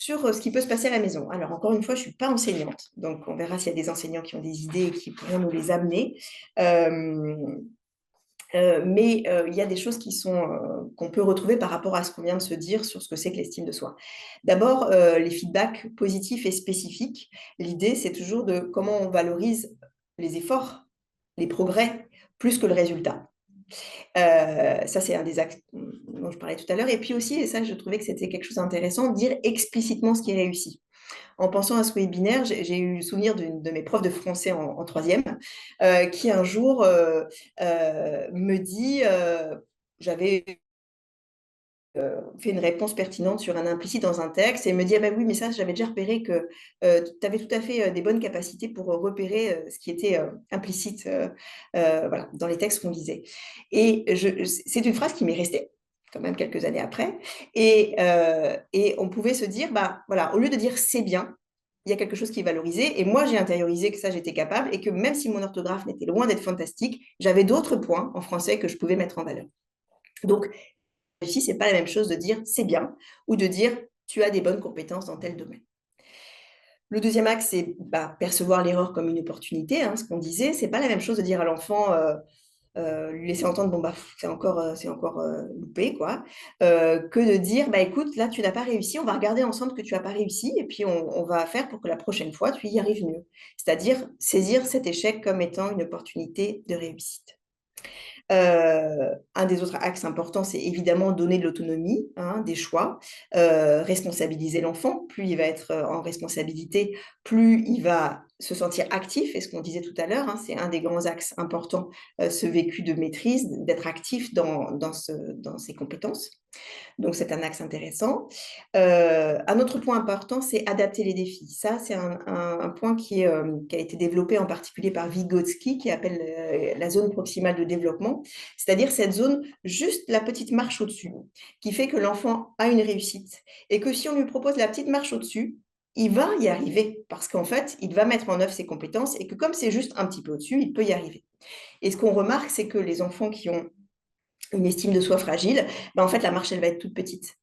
sur ce qui peut se passer à la maison. Alors, encore une fois, je ne suis pas enseignante, donc on verra s'il y a des enseignants qui ont des idées et qui pourront nous les amener. Mais il y a des choses qu'on peut retrouver par rapport à ce qu'on vient de se dire sur ce que c'est que l'estime de soi. D'abord, les feedbacks positifs et spécifiques. L'idée, c'est toujours de comment on valorise les efforts, les progrès, plus que le résultat. Ça, c'est un des axes dont je parlais tout à l'heure. Et puis aussi, et ça, je trouvais que c'était quelque chose d'intéressant, dire explicitement ce qui est réussi. En pensant à ce webinaire, j'ai eu le souvenir de mes profs de français en troisième, qui un jour me dit, j'avais fait une réponse pertinente sur un implicite dans un texte, et me dit: «Ah bah oui, mais ça, j'avais déjà repéré que tu avais tout à fait des bonnes capacités pour repérer ce qui était implicite voilà, dans les textes qu'on lisait». Et c'est une phrase qui m'est restée quand même quelques années après, et on pouvait se dire, voilà, au lieu de dire «c'est bien», il y a quelque chose qui est valorisé, et moi j'ai intériorisé que ça j'étais capable, et que même si mon orthographe n'était loin d'être fantastique, j'avais d'autres points en français que je pouvais mettre en valeur. Donc, réussi, c'est pas la même chose de dire «c'est bien» ou de dire «tu as des bonnes compétences dans tel domaine». Le deuxième axe, c'est percevoir l'erreur comme une opportunité, ce qu'on disait. C'est pas la même chose de dire à l'enfant, lui laisser entendre «bon c'est encore loupé quoi», que de dire «écoute, là tu n'as pas réussi, on va regarder ensemble que tu as pas réussi et puis on va faire pour que la prochaine fois tu y arrives mieux». C'est-à-dire saisir cet échec comme étant une opportunité de réussite. Un des autres axes importants, c'est évidemment donner de l'autonomie, des choix, responsabiliser l'enfant. Plus il va être en responsabilité, plus il va se sentir actif, et ce qu'on disait tout à l'heure, c'est un des grands axes importants, ce vécu de maîtrise, d'être actif dans ses compétences. Donc c'est un axe intéressant. Un autre point important, c'est adapter les défis. Ça, c'est un point qui a été développé en particulier par Vygotsky, qui appelle la zone proximale de développement, c'est-à-dire cette zone, juste la petite marche au-dessus, qui fait que l'enfant a une réussite, et que si on lui propose la petite marche au-dessus, il va y arriver, parce qu'en fait, il va mettre en œuvre ses compétences, et que comme c'est juste un petit peu au-dessus, il peut y arriver. Et ce qu'on remarque, c'est que les enfants qui ont une estime de soi fragile, en fait, la marche, elle va être toute petite.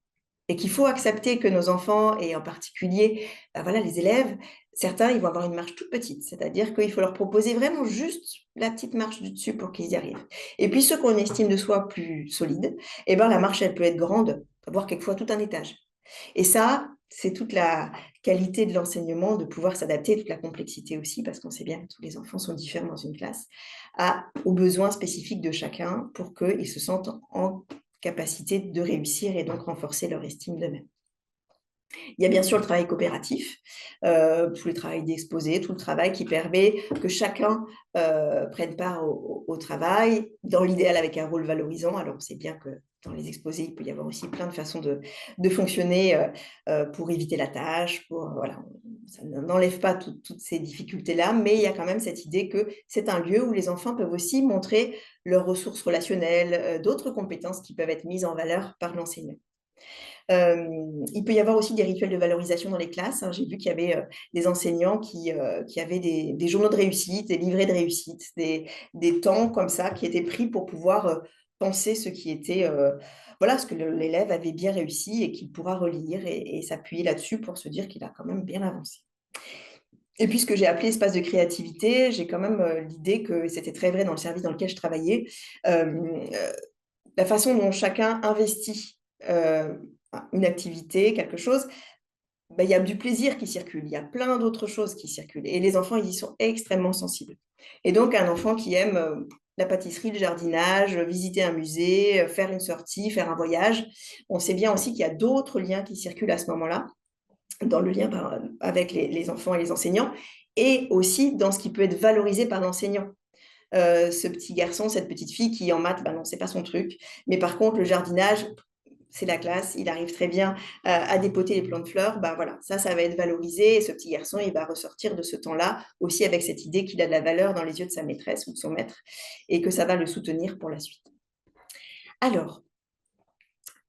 Et qu'il faut accepter que nos enfants, et en particulier voilà, les élèves, certains, ils vont avoir une marche toute petite. C'est-à-dire qu'il faut leur proposer vraiment juste la petite marche du dessus pour qu'ils y arrivent. Et puis ceux qui ont une estime de soi plus solide, la marche, elle peut être grande, voire quelquefois tout un étage. Et ça, c'est toute la qualité de l'enseignement, de pouvoir s'adapter, toute la complexité aussi, parce qu'on sait bien que tous les enfants sont différents dans une classe, aux besoins spécifiques de chacun pour qu'ils se sentent en capacité de réussir et donc renforcer leur estime d'eux-mêmes. Il y a bien sûr le travail coopératif, tout le travail d'exposé, tout le travail qui permet que chacun prenne part au travail, dans l'idéal avec un rôle valorisant. Alors on sait bien que dans les exposés, il peut y avoir aussi plein de façons de fonctionner pour éviter la tâche, voilà, ça n'enlève pas toutes ces difficultés-là, mais il y a quand même cette idée que c'est un lieu où les enfants peuvent aussi montrer leurs ressources relationnelles, d'autres compétences qui peuvent être mises en valeur par l'enseignant. Il peut y avoir aussi des rituels de valorisation dans les classes, hein. J'ai vu qu'il y avait des enseignants qui avaient des journaux de réussite, des livrets de réussite, des temps comme ça qui étaient pris pour pouvoir penser ce qui était, voilà, ce que l'élève avait bien réussi et qu'il pourra relire et s'appuyer là-dessus pour se dire qu'il a quand même bien avancé. Et puis, ce que j'ai appelé espace de créativité, j'ai quand même l'idée que c'était très vrai dans le service dans lequel je travaillais, la façon dont chacun investit une activité, quelque chose, bah, il y a du plaisir qui circule, il y a plein d'autres choses qui circulent et les enfants, ils y sont extrêmement sensibles. Et donc un enfant qui aime la pâtisserie, le jardinage, visiter un musée, faire une sortie, faire un voyage, on sait bien aussi qu'il y a d'autres liens qui circulent à ce moment-là, dans le lien avec les enfants et les enseignants, et aussi dans ce qui peut être valorisé par l'enseignant. Ce petit garçon, cette petite fille qui en maths, bah non, c'est pas son truc. Mais par contre, le jardinage, c'est la classe, il arrive très bien à dépoter les plants de fleurs, bah voilà, ça va être valorisé et ce petit garçon, il va ressortir de ce temps-là aussi avec cette idée qu'il a de la valeur dans les yeux de sa maîtresse ou de son maître et que ça va le soutenir pour la suite. Alors,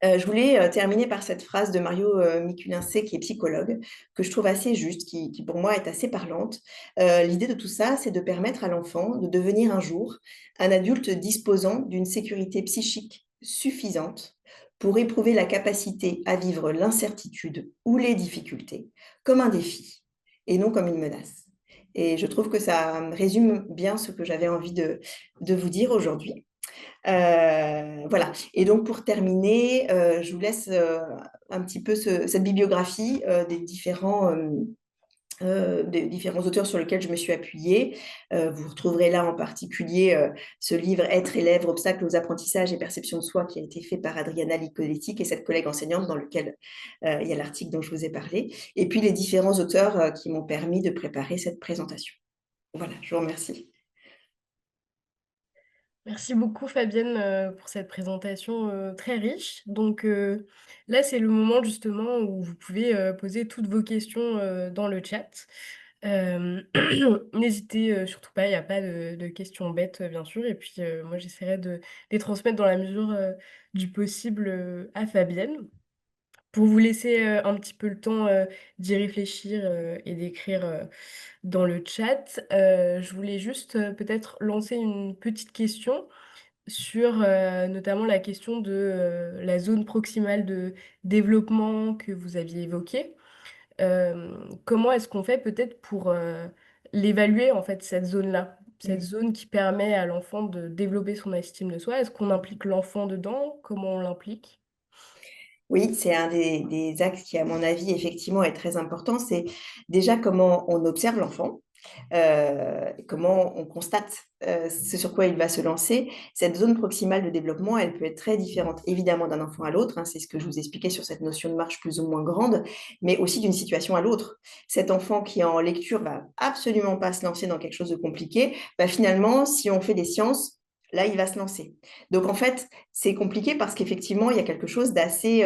je voulais terminer par cette phrase de Mario Mikulincé, qui est psychologue, que je trouve assez juste, qui pour moi est assez parlante. L'idée de tout ça, c'est de permettre à l'enfant de devenir un jour un adulte disposant d'une sécurité psychique suffisante pour éprouver la capacité à vivre l'incertitude ou les difficultés comme un défi et non comme une menace. Et je trouve que ça résume bien ce que j'avais envie de vous dire aujourd'hui. Voilà. Et donc pour terminer, je vous laisse un petit peu cette bibliographie des différents auteurs sur lesquels je me suis appuyée. Vous retrouverez là en particulier ce livre « Être élève, obstacles aux apprentissages et perception de soi » qui a été fait par Adriana Licoletti, qui est cette collègue enseignante dans lequel il y a l'article dont je vous ai parlé. Et puis les différents auteurs qui m'ont permis de préparer cette présentation. Voilà, je vous remercie. Merci beaucoup Fabienne pour cette présentation très riche. Donc là, c'est le moment justement où vous pouvez poser toutes vos questions dans le chat. N'hésitez surtout pas, il n'y a pas de questions bêtes bien sûr. Et puis moi, j'essaierai de les transmettre dans la mesure du possible à Fabienne. Pour vous laisser un petit peu le temps d'y réfléchir et d'écrire dans le chat, je voulais juste peut-être lancer une petite question sur notamment la question de la zone proximale de développement que vous aviez évoquée. Comment est-ce qu'on fait peut-être pour l'évaluer, en fait, cette zone-là? Cette zone qui permet à l'enfant de développer son estime de soi. Est-ce qu'on implique l'enfant dedans? Comment on l'implique? Oui, c'est un des axes qui, à mon avis, effectivement, est très important. C'est déjà comment on observe l'enfant, comment on constate ce sur quoi il va se lancer. Cette zone proximale de développement, elle peut être très différente, évidemment, d'un enfant à l'autre, hein, c'est ce que je vous expliquais sur cette notion de marche plus ou moins grande, mais aussi d'une situation à l'autre. Cet enfant qui, en lecture, va absolument pas se lancer dans quelque chose de compliqué, bah, finalement, si on fait des sciences, là, il va se lancer. Donc, en fait, c'est compliqué parce qu'effectivement, il y a quelque chose d'assez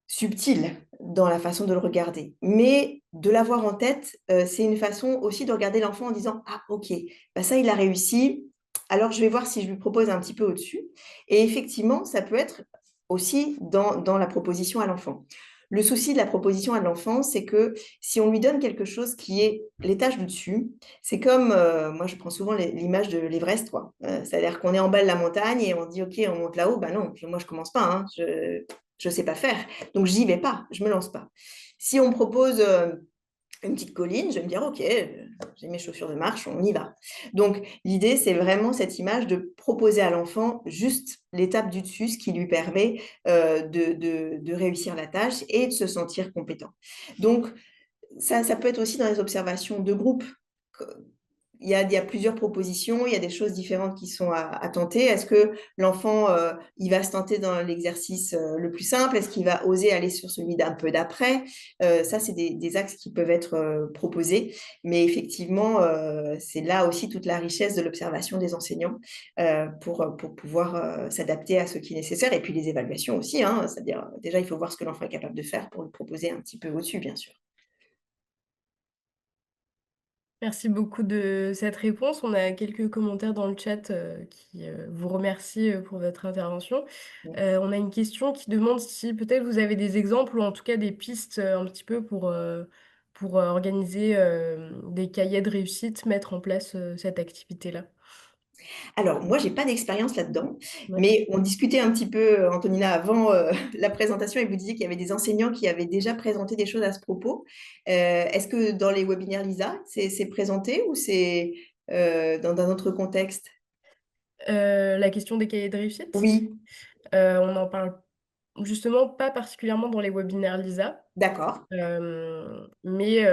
subtil dans la façon de le regarder. Mais de l'avoir en tête, c'est une façon aussi de regarder l'enfant en disant « Ah, ok, bah ça, il a réussi, alors je vais voir si je lui propose un petit peu au-dessus. » Et effectivement, ça peut être aussi dans la proposition à l'enfant. Le souci de la proposition à l'enfant, c'est que si on lui donne quelque chose qui est l'étage du dessus, c'est comme, moi je prends souvent l'image de l'Everest, quoi. C'est-à-dire qu'on est en bas de la montagne et on dit, OK, on monte là-haut. Ben non, moi je commence pas, hein, je ne sais pas faire. Donc j'y vais pas, je me lance pas. Si on me propose une petite colline, je vais me dire, OK, j'ai mes chaussures de marche, on y va. Donc, l'idée, c'est vraiment cette image de proposer à l'enfant juste l'étape du dessus, ce qui lui permet de réussir la tâche et de se sentir compétent. Donc, ça peut être aussi dans les observations de groupe. il y a plusieurs propositions, il y a des choses différentes qui sont à tenter. Est-ce que l'enfant, il va se tenter dans l'exercice le plus simple? Est-ce qu'il va oser aller sur celui d'un peu d'après? Ça, c'est des axes qui peuvent être proposés. Mais effectivement, c'est là aussi toute la richesse de l'observation des enseignants pour pouvoir s'adapter à ce qui est nécessaire. Et puis les évaluations aussi, hein, c'est-à-dire déjà, il faut voir ce que l'enfant est capable de faire pour le proposer un petit peu au-dessus, bien sûr. Merci beaucoup de cette réponse. On a quelques commentaires dans le chat qui vous remercient pour votre intervention. On a une question qui demande si peut-être vous avez des exemples ou en tout cas des pistes un petit peu pour organiser des cahiers de réussite, mettre en place cette activité-là. Alors, moi, j'ai pas d'expérience là-dedans, Ouais. mais on discutait un petit peu, Antonina, avant la présentation, et vous disiez qu'il y avait des enseignants qui avaient déjà présenté des choses à ce propos. Est-ce que dans les webinaires LISA, c'est présenté ou c'est dans un autre contexte? La question des cahiers de réussite, Oui, on en parle justement pas particulièrement dans les webinaires LISA. d'accord. Mais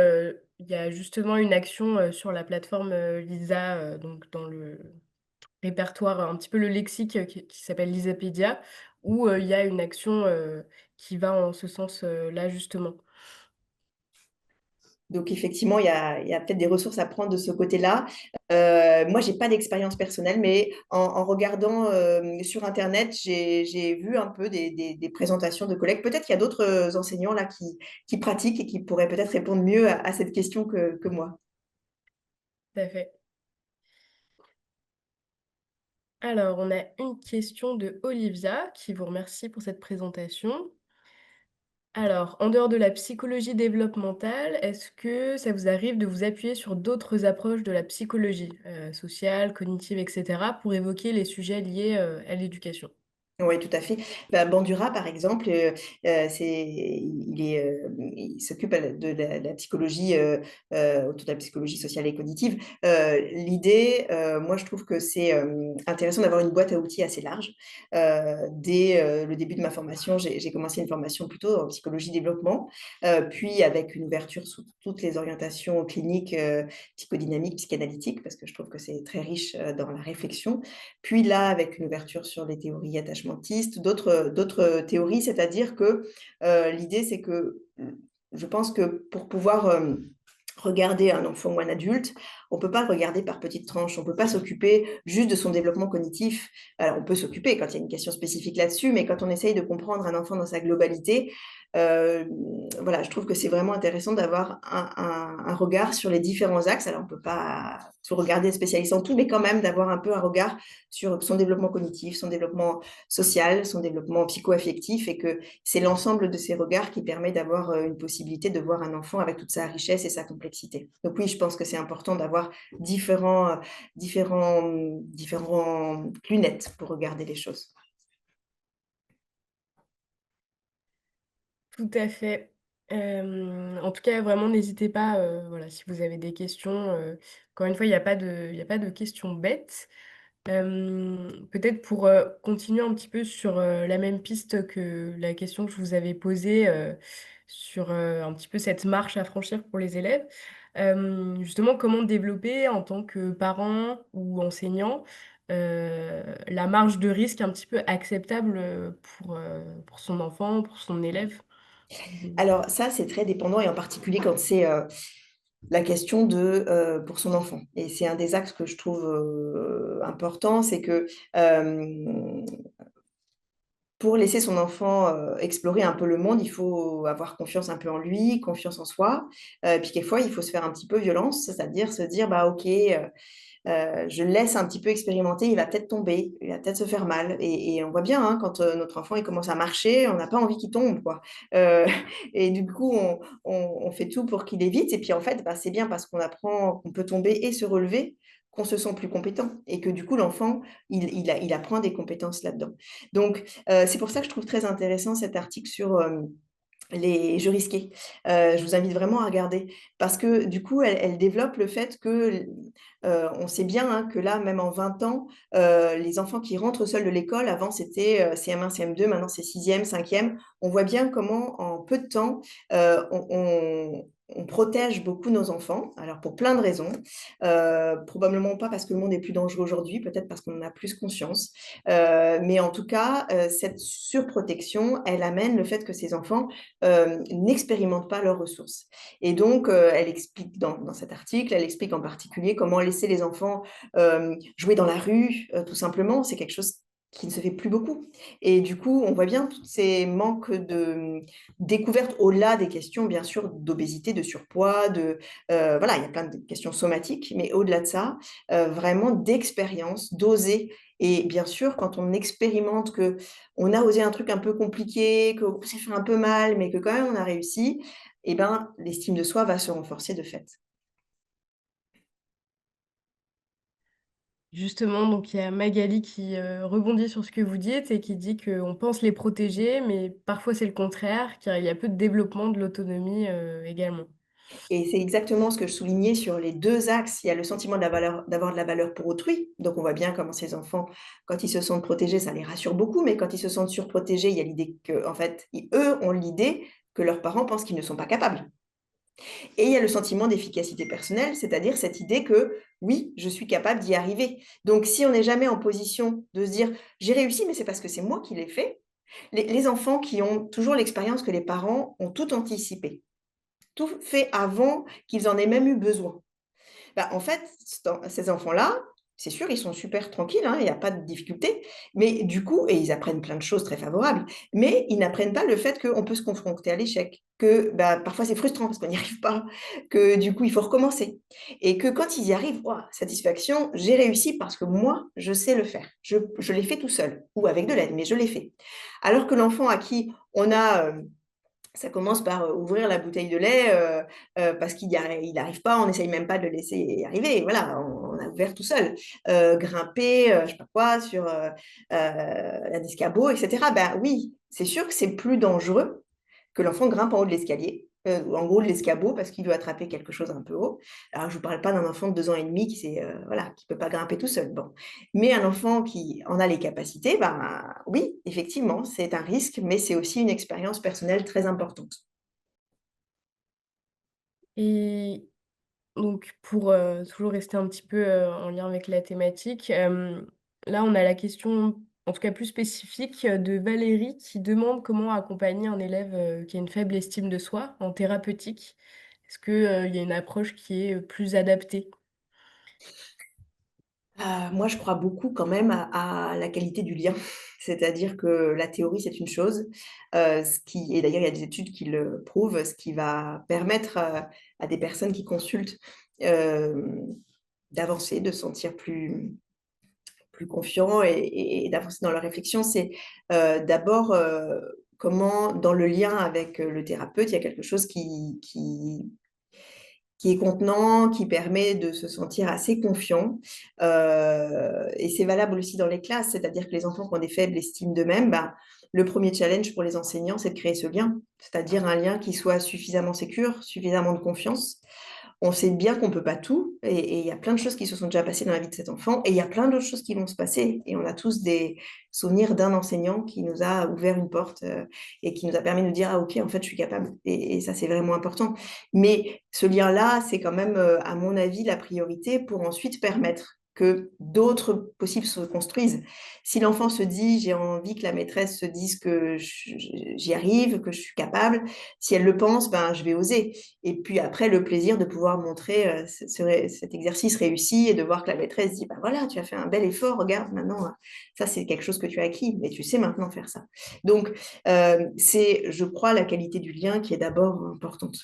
il y a justement une action sur la plateforme LISA, donc dans le répertoire, un petit peu le lexique qui s'appelle Lisapédia, où il y a une action qui va en ce sens là justement. Donc effectivement, il y a peut-être des ressources à prendre de ce côté-là. Moi, j'ai pas d'expérience personnelle, mais en regardant sur internet, j'ai vu un peu des présentations de collègues. Peut-être qu'il y a d'autres enseignants là qui pratiquent et qui pourraient peut-être répondre mieux à cette question que moi. Tout à fait. Alors, on a une question de Olivia qui vous remercie pour cette présentation. Alors, en dehors de la psychologie développementale, est-ce que ça vous arrive de vous appuyer sur d'autres approches de la psychologie, sociale, cognitive, et cetera, pour évoquer les sujets liés, à l'éducation? Oui, tout à fait. Bah, Bandura, par exemple, il s'occupe de la psychologie, autour de la psychologie sociale et cognitive. L'idée, moi, je trouve que c'est intéressant d'avoir une boîte à outils assez large. Dès le début de ma formation, j'ai commencé une formation plutôt en psychologie développement, puis avec une ouverture sur toutes les orientations cliniques, psychodynamiques, psychanalytiques, parce que je trouve que c'est très riche dans la réflexion. Puis là, avec une ouverture sur les théories attachmentistes, d'autres théories, c'est-à-dire que l'idée, c'est que je pense que pour pouvoir regarder un enfant ou un adulte, on ne peut pas le regarder par petites tranches, on ne peut pas s'occuper juste de son développement cognitif. Alors, on peut s'occuper quand il y a une question spécifique là-dessus, mais quand on essaye de comprendre un enfant dans sa globalité, euh, voilà, je trouve que c'est vraiment intéressant d'avoir un regard sur les différents axes. Alors, on ne peut pas tout regarder spécialiste en tout, mais quand même d'avoir un peu un regard sur son développement cognitif, son développement social, son développement psycho-affectif, et que c'est l'ensemble de ces regards qui permet d'avoir une possibilité de voir un enfant avec toute sa richesse et sa complexité. Donc oui, je pense que c'est important d'avoir différents lunettes pour regarder les choses. Tout à fait. En tout cas, vraiment, n'hésitez pas, voilà, si vous avez des questions, encore une fois, il y a pas de questions bêtes. Peut-être pour, continuer un petit peu sur, la même piste que la question que je vous avais posée, sur, un petit peu cette marche à franchir pour les élèves. Justement, comment développer en tant que parent ou enseignant, la marge de risque un petit peu acceptable, pour son enfant, pour son élève? Mmh. Alors ça, c'est très dépendant, et en particulier quand c'est la question pour son enfant. Et c'est un des axes que je trouve important, c'est que pour laisser son enfant explorer un peu le monde, il faut avoir confiance un peu en lui, confiance en soi. Puis quelquefois, il faut se faire un petit peu violence, c'est-à-dire se dire, bah ok, je le laisse un petit peu expérimenter, il va peut-être tomber, il va peut-être se faire mal. Et on voit bien, hein, quand notre enfant il commence à marcher, on n'a pas envie qu'il tombe, quoi. Euh, et du coup, on fait tout pour qu'il évite. Et puis en fait, bah, c'est bien parce qu'on apprend qu'on peut tomber et se relever, qu'on se sent plus compétent. Et que du coup, l'enfant, il apprend des compétences là-dedans. Donc, c'est pour ça que je trouve très intéressant cet article sur les jeux risqués. Je vous invite vraiment à regarder parce que du coup, elle développe le fait que, on sait bien, hein, que là, même en 20 ans, les enfants qui rentrent seuls de l'école, avant c'était, CM1, CM2, maintenant c'est 6e, 5e. On voit bien comment en peu de temps, on on protège beaucoup nos enfants, alors pour plein de raisons. Probablement pas parce que le monde est plus dangereux aujourd'hui, peut-être parce qu'on en a plus conscience. Mais en tout cas, cette surprotection, elle amène le fait que ces enfants, n'expérimentent pas leurs ressources. Et donc, elle explique dans cet article, elle explique en particulier comment laisser les enfants, jouer dans la rue, tout simplement. C'est quelque chose qui ne se fait plus beaucoup. Et du coup, on voit bien tous ces manques de découverte au-delà des questions, bien sûr, d'obésité, de surpoids, voilà, il y a plein de questions somatiques, mais au-delà de ça, vraiment d'expérience, d'oser. Et bien sûr, quand on expérimente que on a osé un truc un peu compliqué, qu'on s'est fait un peu mal, mais que quand même on a réussi, et ben, l'estime de soi va se renforcer de fait. Justement, donc il y a Magali qui, rebondit sur ce que vous dites et qui dit qu'on pense les protéger, mais parfois c'est le contraire, car il y a peu de développement de l'autonomie, également. Et c'est exactement ce que je soulignais sur les 2 axes. Il y a le sentiment de la valeur d'avoir de la valeur pour autrui. Donc on voit bien comment ces enfants, quand ils se sentent protégés, ça les rassure beaucoup, mais quand ils se sentent surprotégés, il y a l'idée qu'en fait, eux ont l'idée que leurs parents pensent qu'ils ne sont pas capables. Et il y a le sentiment d'efficacité personnelle, c'est-à-dire cette idée que oui, je suis capable d'y arriver. Donc si on n'est jamais en position de se dire: «J'ai réussi, mais c'est parce que c'est moi qui l'ai fait», les enfants qui ont toujours l'expérience que les parents ont tout anticipé, tout fait avant qu'ils en aient même eu besoin. Bah, en fait, ces enfants-là, c'est sûr, ils sont super tranquilles, hein, il y a pas de difficulté, mais du coup et ils apprennent plein de choses très favorables, mais ils n'apprennent pas le fait qu'on peut se confronter à l'échec, que, bah, parfois c'est frustrant parce qu'on n'y arrive pas, que du coup il faut recommencer et que quand ils y arrivent, waouh, satisfaction, j'ai réussi parce que moi, je sais le faire. Je l'ai fait tout seul ou avec de l'aide, mais je l'ai fait. Alors que l'enfant à qui on a, ça commence par, ouvrir la bouteille de lait, parce il n'arrive pas, on essaye même pas de le laisser y arriver. Voilà, on a ouvert tout seul. Grimper, je sais pas quoi, sur, un escabeau et cetera. Ben oui, c'est sûr que c'est plus dangereux que l'enfant grimpe en haut de l'escalier, ou en gros de l'escabeau parce qu'il veut attraper quelque chose un peu haut. Alors je ne vous parle pas d'un enfant de 2 ans et demi voilà, qui peut pas grimper tout seul, bon. Mais un enfant qui en a les capacités, ben, oui, effectivement, c'est un risque, mais c'est aussi une expérience personnelle très importante. Et donc pour, toujours rester un petit peu, en lien avec la thématique, là on a la question, en tout cas plus spécifique, de Valérie qui demande comment accompagner un élève, qui a une faible estime de soi en thérapeutique. Est-ce que, il y a une approche qui est, plus adaptée? Moi, je crois beaucoup quand même à la qualité du lien. C'est-à-dire que la théorie, c'est une chose, ce qui et d'ailleurs, il y a des études qui le prouvent, ce qui va permettre, à des personnes qui consultent, hem, d'avancer, de se sentir plus confiants et d'avancer dans leur réflexion, c'est, d'abord, comment dans le lien avec, le thérapeute, il y a quelque chose qui est contenant, qui permet de se sentir assez confiant. Et c'est valable aussi dans les classes, c'est-à-dire que les enfants qui ont des faibles estimes d'eux-mêmes, bah, le premier challenge pour les enseignants, c'est de créer ce lien, c'est-à-dire un lien qui soit suffisamment sécure, suffisamment de confiance. On sait bien qu'on ne peut pas tout et il y a plein de choses qui se sont déjà passées dans la vie de cet enfant et il y a plein d'autres choses qui vont se passer et on a tous des souvenirs d'un enseignant qui nous a ouvert une porte, et qui nous a permis de nous dire: «Ah OK, en fait, je suis capable» et ça, c'est vraiment important. Mais ce lien-là, c'est quand même, à mon avis, la priorité pour ensuite permettre que d'autres possibles se construisent. Si l'enfant se dit: «J'ai envie que la maîtresse se dise que j'y arrive, que je suis capable», si elle le pense, ben, je vais oser. Et puis après, le plaisir de pouvoir montrer, cet exercice réussi et de voir que la maîtresse dit: «Bah, voilà, tu as fait un bel effort, regarde maintenant, ça c'est quelque chose que tu as acquis et tu sais maintenant faire ça». Donc, c'est, je crois, la qualité du lien qui est d'abord importante.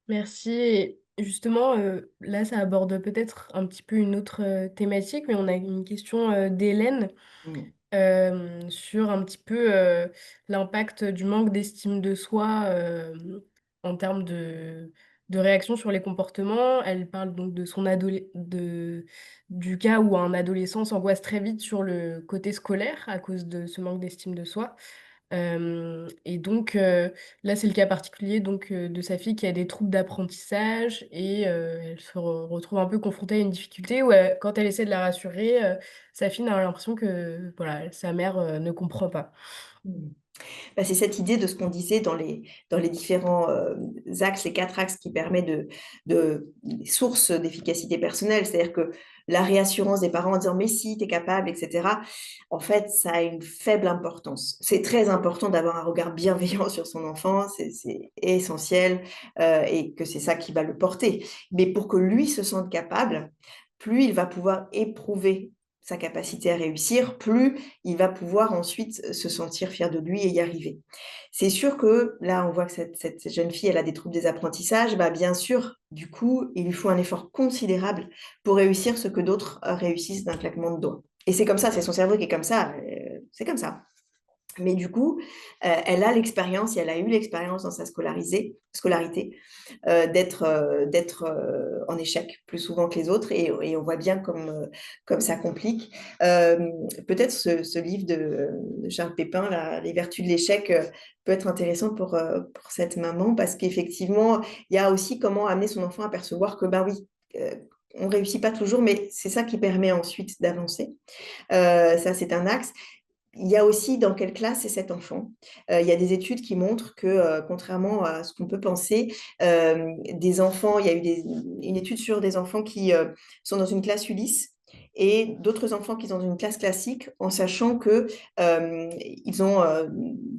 Merci et justement, là ça aborde peut-être un petit peu une autre, thématique, mais on a une question, d'Hélène. Mmh. Sur un petit peu, l'impact du manque d'estime de soi, en termes de réaction sur les comportements. Elle parle donc de son adolé de du cas où un adolescent s'angoisse très vite sur le côté scolaire à cause de ce manque d'estime de soi. Et donc là, c'est le cas particulier donc de sa fille qui a des troubles d'apprentissage et elle se retrouve un peu confrontée à une difficulté où quand elle essaie de la rassurer, sa fille a l'impression que, voilà, sa mère, ne comprend pas. Mmh. Bah, c'est cette idée de ce qu'on disait dans les différents, axes, les 4 axes qui permettent les sources d'efficacité personnelle. C'est-à-dire que la réassurance des parents en disant: «Mais si, tu es capable» et cetera. En fait, ça a une faible importance. C'est très important d'avoir un regard bienveillant sur son enfant, c'est essentiel, et que c'est ça qui va le porter. Mais pour que lui se sente capable, plus il va pouvoir éprouver sa capacité à réussir, plus il va pouvoir ensuite se sentir fier de lui et y arriver. C'est sûr que là, on voit que cette jeune fille, elle a des troubles des apprentissages. Bah, bien sûr, du coup, il lui faut un effort considérable pour réussir ce que d'autres réussissent d'un claquement de doigts. Et c'est comme ça, c'est son cerveau qui est comme ça, c'est comme ça. Mais du coup, elle a l'expérience et elle a eu l'expérience dans sa scolarité, d'être en échec plus souvent que les autres et on voit bien comme ça complique. Peut-être ce livre de Charles Pépin là, «Les vertus de l'échec», peut être intéressant pour cette maman parce qu'effectivement, il y a aussi comment amener son enfant à percevoir que, bah, oui, on réussit pas toujours, mais c'est ça qui permet ensuite d'avancer. Ça, c'est un axe. Il y a aussi dans quelle classe est cet enfant? Il y a des études qui montrent que, contrairement à ce qu'on peut penser, des enfants il y a eu une étude sur des enfants qui, sont dans une classe Ulysse et d'autres enfants qui sont dans une classe classique, en sachant que, ils ont,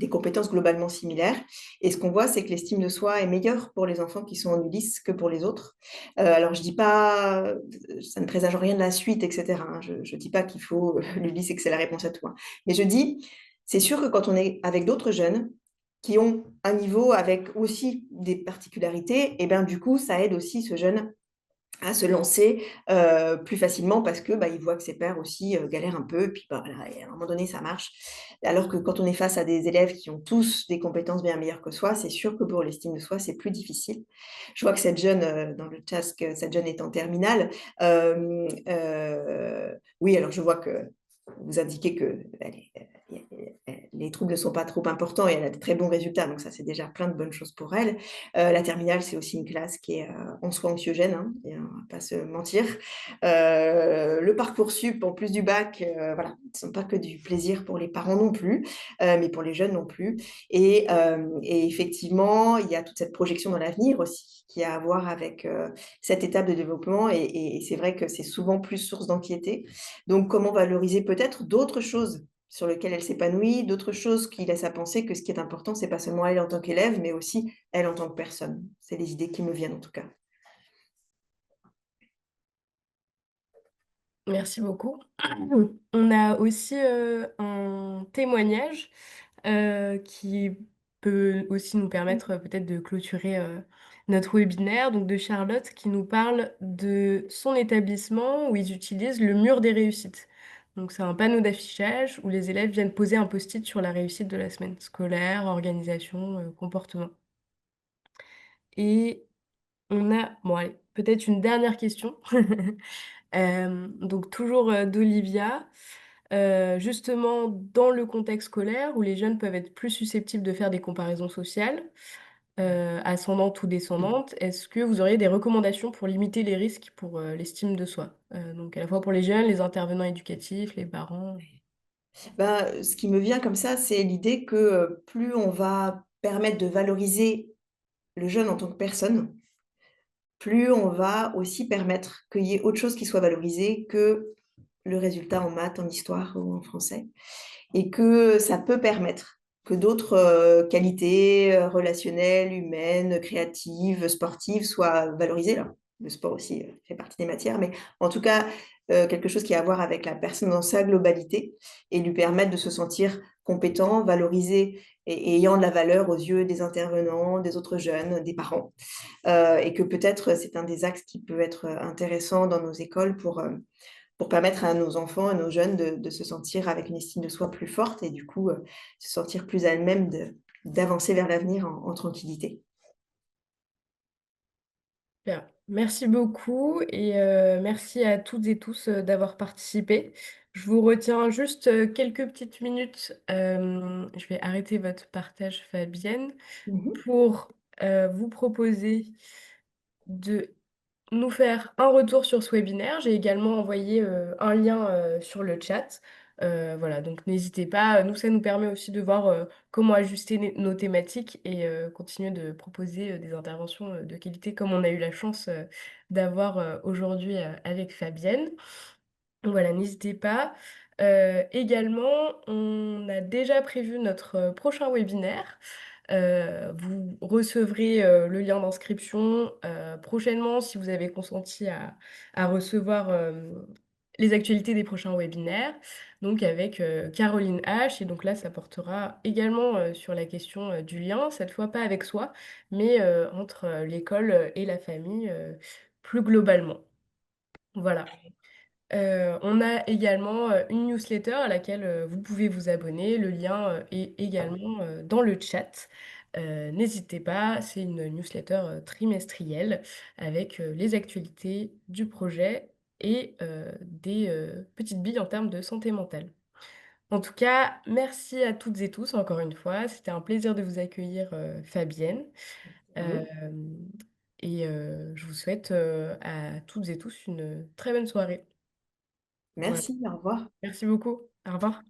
des compétences globalement similaires et ce qu'on voit, c'est que l'estime de soi est meilleure pour les enfants qui sont en Ulysse que pour les autres. Alors je dis pas, ça ne présage rien de la suite et cetera, hein. Je dis pas qu'il faut l'Ulysse et que c'est la réponse à tout, hein. Mais je dis, c'est sûr que quand on est avec d'autres jeunes qui ont un niveau avec aussi des particularités, et ben, du coup, ça aide aussi ce jeune à se lancer, plus facilement parce que, bah, il voit que ses pairs aussi, galèrent un peu et puis, bah, voilà et à un moment donné, ça marche. Alors que quand on est face à des élèves qui ont tous des compétences bien meilleures que soi, c'est sûr que pour l'estime de soi, c'est plus difficile. Je vois que cette jeune, dans le chat, que cette jeune est en terminale. Oui, alors je vois que vous indiquez que les troubles ne sont pas trop importants et elle a de très bons résultats, donc ça, c'est déjà plein de bonnes choses pour elle. La terminale, c'est aussi une classe qui est, en soi anxiogène, hein, et on va pas se mentir. Le Parcoursup, en plus du bac, voilà, ce ne sont pas que du plaisir pour les parents non plus, mais pour les jeunes non plus. Et effectivement, il y a toute cette projection dans l'avenir aussi, qui a à voir avec, cette étape de développement et c'est vrai que c'est souvent plus source d'anxiété. Donc comment valoriser peut-être d'autres choses sur lesquelles elle s'épanouit, d'autres choses qui laissent à penser que ce qui est important, c'est pas seulement elle en tant qu'élève, mais aussi elle en tant que personne. C'est les idées qui me viennent en tout cas. Merci beaucoup. On a aussi, un témoignage, qui peut aussi nous permettre, peut-être de clôturer, notre webinaire, donc de Charlotte qui nous parle de son établissement où ils utilisent le mur des réussites. Donc c'est un panneau d'affichage où les élèves viennent poser un post-it sur la réussite de la semaine scolaire, organisation, comportement et on a bon allez, peut-être une dernière question. Donc toujours, d'Olivia. Justement, dans le contexte scolaire où les jeunes peuvent être plus susceptibles de faire des comparaisons sociales, ascendantes ou descendantes, est-ce que vous auriez des recommandations pour limiter les risques pour, l'estime de soi? Donc à la fois pour les jeunes, les intervenants éducatifs, les parents. Ben, ce qui me vient comme ça, c'est l'idée que, plus on va permettre de valoriser le jeune en tant que personne, plus on va aussi permettre qu'il y ait autre chose qui soit valorisé que le résultat en maths, en histoire ou en français. Et que ça peut permettre que d'autres, qualités, relationnelles, humaines, créatives, sportives soient valorisées. Alors, le sport aussi, fait partie des matières, mais en tout cas, quelque chose qui a à voir avec la personne dans sa globalité et lui permettre de se sentir compétent, valorisé et ayant de la valeur aux yeux des intervenants, des autres jeunes, des parents. Et que peut-être c'est un des axes qui peut être, intéressant dans nos écoles pour permettre à nos enfants, à nos jeunes de se sentir avec une estime de soi plus forte et du coup, se sentir plus à elles-mêmes d'avancer vers l'avenir en tranquillité. Super. Merci beaucoup et merci à toutes et tous, d'avoir participé. Je vous retiens juste, quelques petites minutes, je vais arrêter votre partage Fabienne, Mmh. pour, vous proposer de nous faire un retour sur ce webinaire. J'ai également envoyé, un lien, sur le chat. Voilà, donc n'hésitez pas. Nous, ça nous permet aussi de voir comment ajuster nos thématiques et continuer de proposer des interventions de qualité comme on a eu la chance d'avoir aujourd'hui avec Fabienne. Voilà, n'hésitez pas. Également, on a déjà prévu notre prochain webinaire. Vous recevrez le lien d'inscription prochainement si vous avez consenti à recevoir les actualités des prochains webinaires, donc avec Caroline H. Et donc là, ça portera également sur la question du lien, cette fois pas avec soi, mais entre l'école et la famille plus globalement. Voilà. On a également une newsletter à laquelle vous pouvez vous abonner. Le lien est également dans le chat. N'hésitez pas, c'est une newsletter trimestrielle avec les actualités du projet et des petites billes en termes de santé mentale. En tout cas, merci à toutes et tous encore une fois. C'était un plaisir de vous accueillir, Fabienne. Mmh. Hem et je vous souhaite à toutes et tous une très bonne soirée. Voilà. Merci, au revoir. Merci beaucoup. Au revoir.